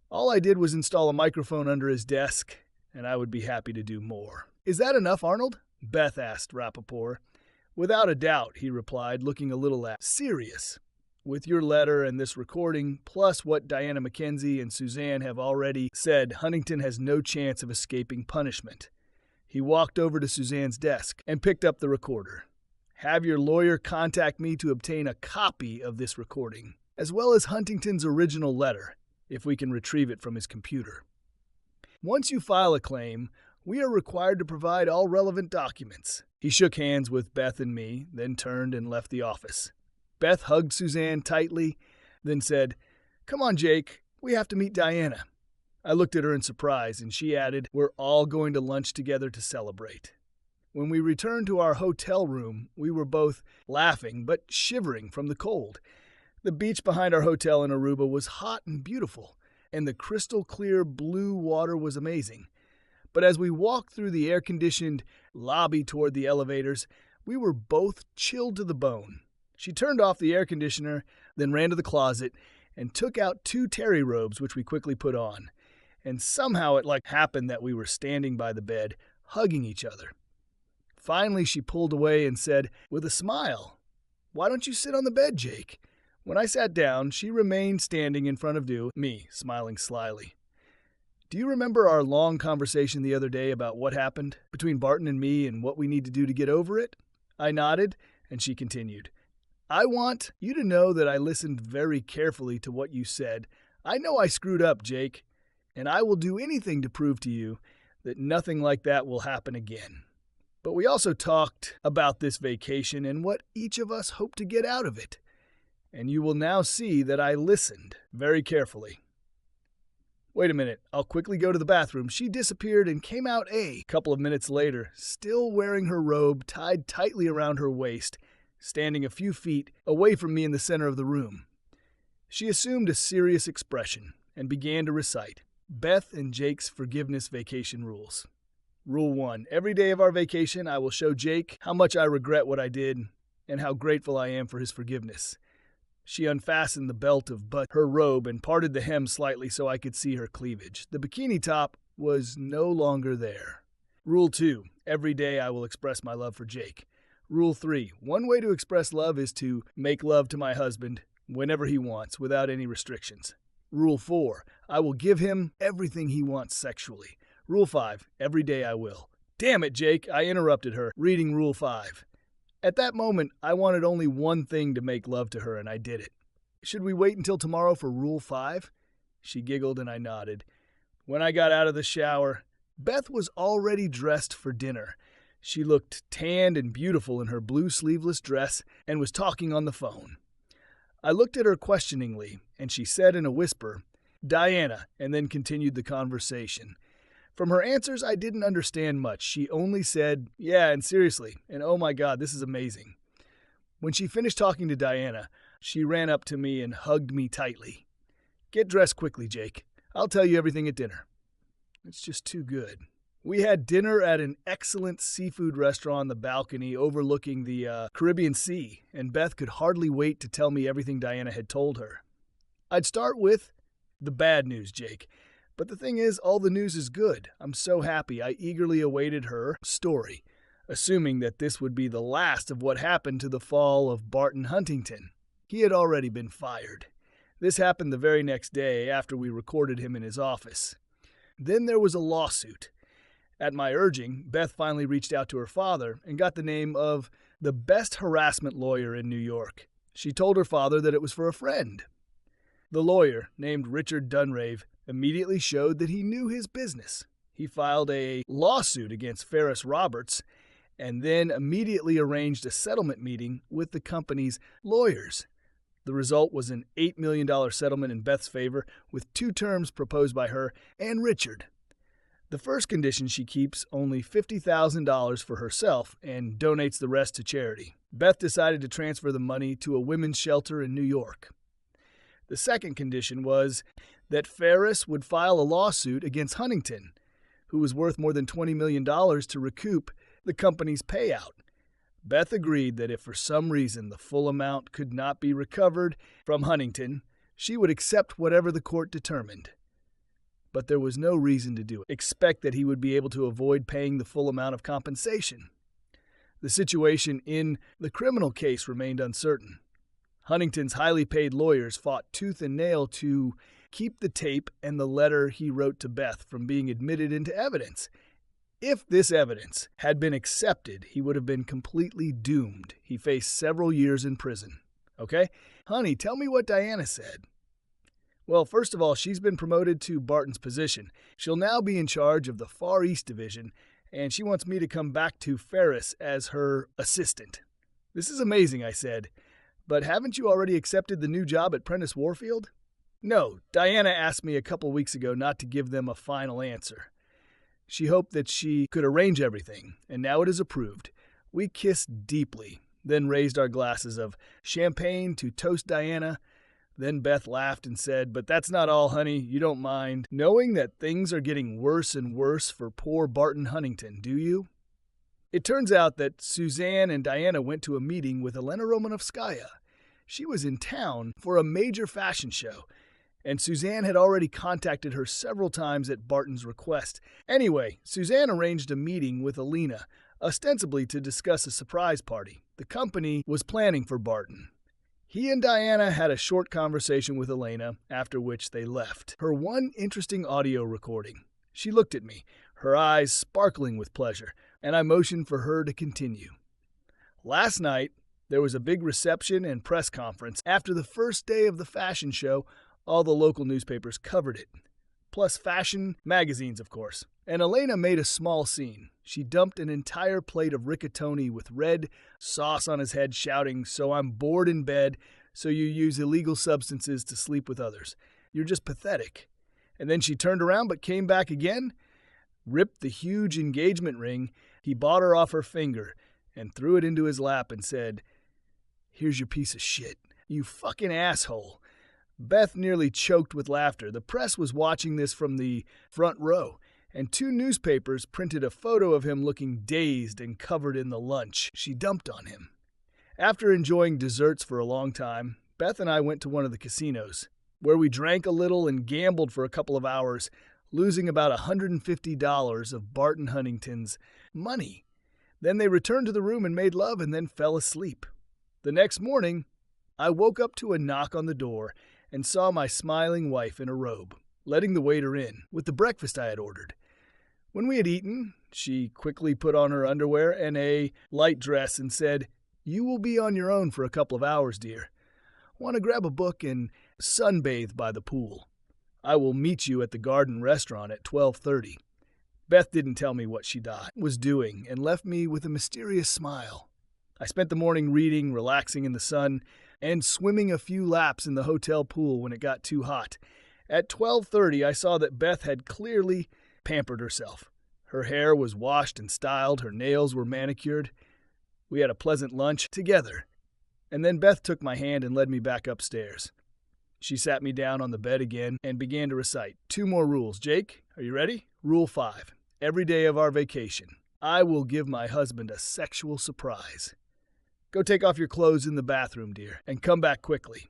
[SPEAKER 1] All I did was install a microphone under his desk, and I would be happy to do more. Is that enough, Arnold? Beth asked Rappaport. Without a doubt, he replied, looking a little serious. With your letter and this recording, plus what Diana Mackenzie and Suzanne have already said, Huntington has no chance of escaping punishment. He walked over to Suzanne's desk and picked up the recorder. Have your lawyer contact me to obtain a copy of this recording, as well as Huntington's original letter, if we can retrieve it from his computer. Once you file a claim, we are required to provide all relevant documents. He shook hands with Beth and me, then turned and left the office. Beth hugged Suzanne tightly, then said, Come on, Jake, we have to meet Diana. I looked at her in surprise, and she added, We're all going to lunch together to celebrate. When we returned to our hotel room, we were both laughing but shivering from the cold. The beach behind our hotel in Aruba was hot and beautiful, and the crystal-clear blue water was amazing. But as we walked through the air-conditioned lobby toward the elevators, we were both chilled to the bone. She turned off the air conditioner, then ran to the closet and took out 2 terry robes, which we quickly put on. And somehow it happened that we were standing by the bed, hugging each other. Finally, she pulled away and said, with a smile, Why don't you sit on the bed, Jake? When I sat down, she remained standing in front of me, smiling slyly. Do you remember our long conversation the other day about what happened between Barton and me and what we need to do to get over it? I nodded, and she continued. I want you to know that I listened very carefully to what you said. I know I screwed up, Jake, and I will do anything to prove to you that nothing like that will happen again. But we also talked about this vacation and what each of us hope to get out of it. And you will now see that I listened very carefully. Wait a minute, I'll quickly go to the bathroom. She disappeared and came out a couple of minutes later, still wearing her robe tied tightly around her waist, standing a few feet away from me in the center of the room. She assumed a serious expression and began to recite Beth and Jake's forgiveness vacation rules. Rule 1. Every day of our vacation, I will show Jake how much I regret what I did and how grateful I am for his forgiveness. She unfastened the belt of her robe and parted the hem slightly so I could see her cleavage. The bikini top was no longer there. Rule 2. Every day I will express my love for Jake. Rule 3. One way to express love is to make love to my husband whenever he wants, without any restrictions. Rule 4. I will give him everything he wants sexually. Rule 5. Every day I will. Damn it, Jake, I interrupted her, reading Rule 5. At that moment, I wanted only one thing to make love to her, and I did it. Should we wait until tomorrow for Rule 5? She giggled and I nodded. When I got out of the shower, Beth was already dressed for dinner. She looked tanned and beautiful in her blue sleeveless dress and was talking on the phone. I looked at her questioningly, and she said in a whisper, "Diana," and then continued the conversation. From her answers, I didn't understand much. She only said, "Yeah, and seriously, and oh my God, this is amazing." When she finished talking to Diana, she ran up to me and hugged me tightly. "Get dressed quickly, Jake. I'll tell you everything at dinner." It's just too good. We had dinner at an excellent seafood restaurant on the balcony overlooking the Caribbean Sea, and Beth could hardly wait to tell me everything Diana had told her. I'd start with the bad news, Jake. But the thing is, all the news is good. I'm so happy. I eagerly awaited her story, assuming that this would be the last of what happened to the fall of Barton Huntington. He had already been fired. This happened the very next day after we recorded him in his office. Then there was a lawsuit. At my urging, Beth finally reached out to her father and got the name of the best harassment lawyer in New York. She told her father that it was for a friend. The lawyer, named Richard Dunrave, immediately showed that he knew his business. He filed a lawsuit against Ferris Roberts and then immediately arranged a settlement meeting with the company's lawyers. The result was an $8 million settlement in Beth's favor with 2 terms proposed by her and Richard. The first condition, she keeps only $50,000 for herself and donates the rest to charity. Beth decided to transfer the money to a women's shelter in New York. The second condition was that Ferris would file a lawsuit against Huntington, who was worth more than $20 million, to recoup the company's payout. Beth agreed that if for some reason the full amount could not be recovered from Huntington, she would accept whatever the court determined. But there was no reason to do it. Expect that he would be able to avoid paying the full amount of compensation. The situation in the criminal case remained uncertain. Huntington's highly paid lawyers fought tooth and nail to keep the tape and the letter he wrote to Beth from being admitted into evidence. If this evidence had been accepted, he would have been completely doomed. He faced several years in prison. Okay? Honey, tell me what Diana said. Well, first of all, she's been promoted to Barton's position. She'll now be in charge of the Far East Division, and she wants me to come back to Ferris as her assistant. This is amazing, I said. But haven't you already accepted the new job at Prentice Warfield? No, Diana asked me a couple weeks ago not to give them a final answer. She hoped that she could arrange everything, and now it is approved. We kissed deeply, then raised our glasses of champagne to toast Diana. Then Beth laughed and said, "But that's not all, honey. You don't mind knowing that things are getting worse and worse for poor Barton Huntington, do you?" It turns out that Suzanne and Diana went to a meeting with Elena Romanovskaya. She was in town for a major fashion show, and Suzanne had already contacted her several times at Barton's request. Anyway, Suzanne arranged a meeting with Elena, ostensibly to discuss a surprise party the company was planning for Barton. He and Diana had a short conversation with Elena, after which they left. Her one interesting audio recording. She looked at me, her eyes sparkling with pleasure, and I motioned for her to continue. Last night, there was a big reception and press conference. After the first day of the fashion show, all the local newspapers covered it. Plus fashion magazines, of course. And Elena made a small scene. She dumped an entire plate of rigatoni with red sauce on his head, shouting, "So I'm bored in bed, so you use illegal substances to sleep with others. You're just pathetic." And then she turned around but came back again, ripped the huge engagement ring he bought her off her finger, and threw it into his lap and said, "Here's your piece of shit. You fucking asshole." Beth nearly choked with laughter. The press was watching this from the front row, and 2 newspapers printed a photo of him looking dazed and covered in the lunch she dumped on him. After enjoying desserts for a long time, Beth and I went to one of the casinos, where we drank a little and gambled for a couple of hours, losing about $150 of Barton Huntington's money. Then they returned to the room and made love and then fell asleep. The next morning, I woke up to a knock on the door and saw my smiling wife in a robe, letting the waiter in with the breakfast I had ordered. When we had eaten, she quickly put on her underwear and a light dress and said, "You will be on your own for a couple of hours, dear. Want to grab a book and sunbathe by the pool. I will meet you at the Garden Restaurant at 12:30. Beth didn't tell me what she was doing and left me with a mysterious smile. I spent the morning reading, relaxing in the sun, and swimming a few laps in the hotel pool when it got too hot. At 12:30, I saw that Beth had clearly pampered herself. Her hair was washed and styled, her nails were manicured. We had a pleasant lunch together, and then Beth took my hand and led me back upstairs. She sat me down on the bed again and began to recite 2 more rules. Jake, are you ready? Rule 5. Every day of our vacation, I will give my husband a sexual surprise. Go take off your clothes in the bathroom, dear, and come back quickly.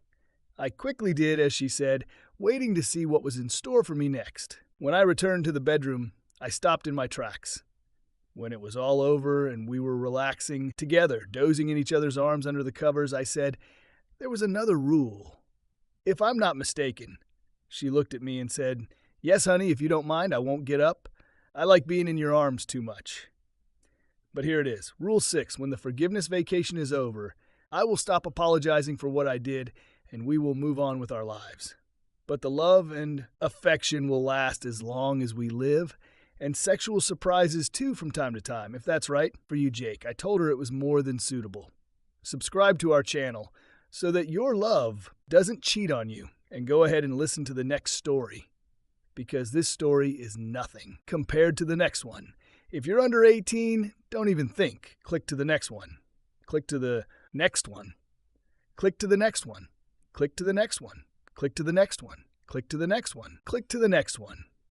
[SPEAKER 1] I quickly did as she said, waiting to see what was in store for me next. When I returned to the bedroom, I stopped in my tracks. When it was all over and we were relaxing together, dozing in each other's arms under the covers, I said, there was another rule. If I'm not mistaken. She looked at me and said, yes, honey, if you don't mind, I won't get up. I like being in your arms too much. But here it is. Rule 6. When the forgiveness vacation is over, I will stop apologizing for what I did and we will move on with our lives. But the love and affection will last as long as we live, and sexual surprises too from time to time, if that's right for you, Jake. I told her it was more than suitable. Subscribe to our channel so that your love doesn't cheat on you, and go ahead and listen to the next story, because this story is nothing compared to the next one. If you're under 18, don't even think. Click to the next one. Click to the next one. Click to the next one. Click to the next one. Click to the next one. Click to the next one. Click to the next one.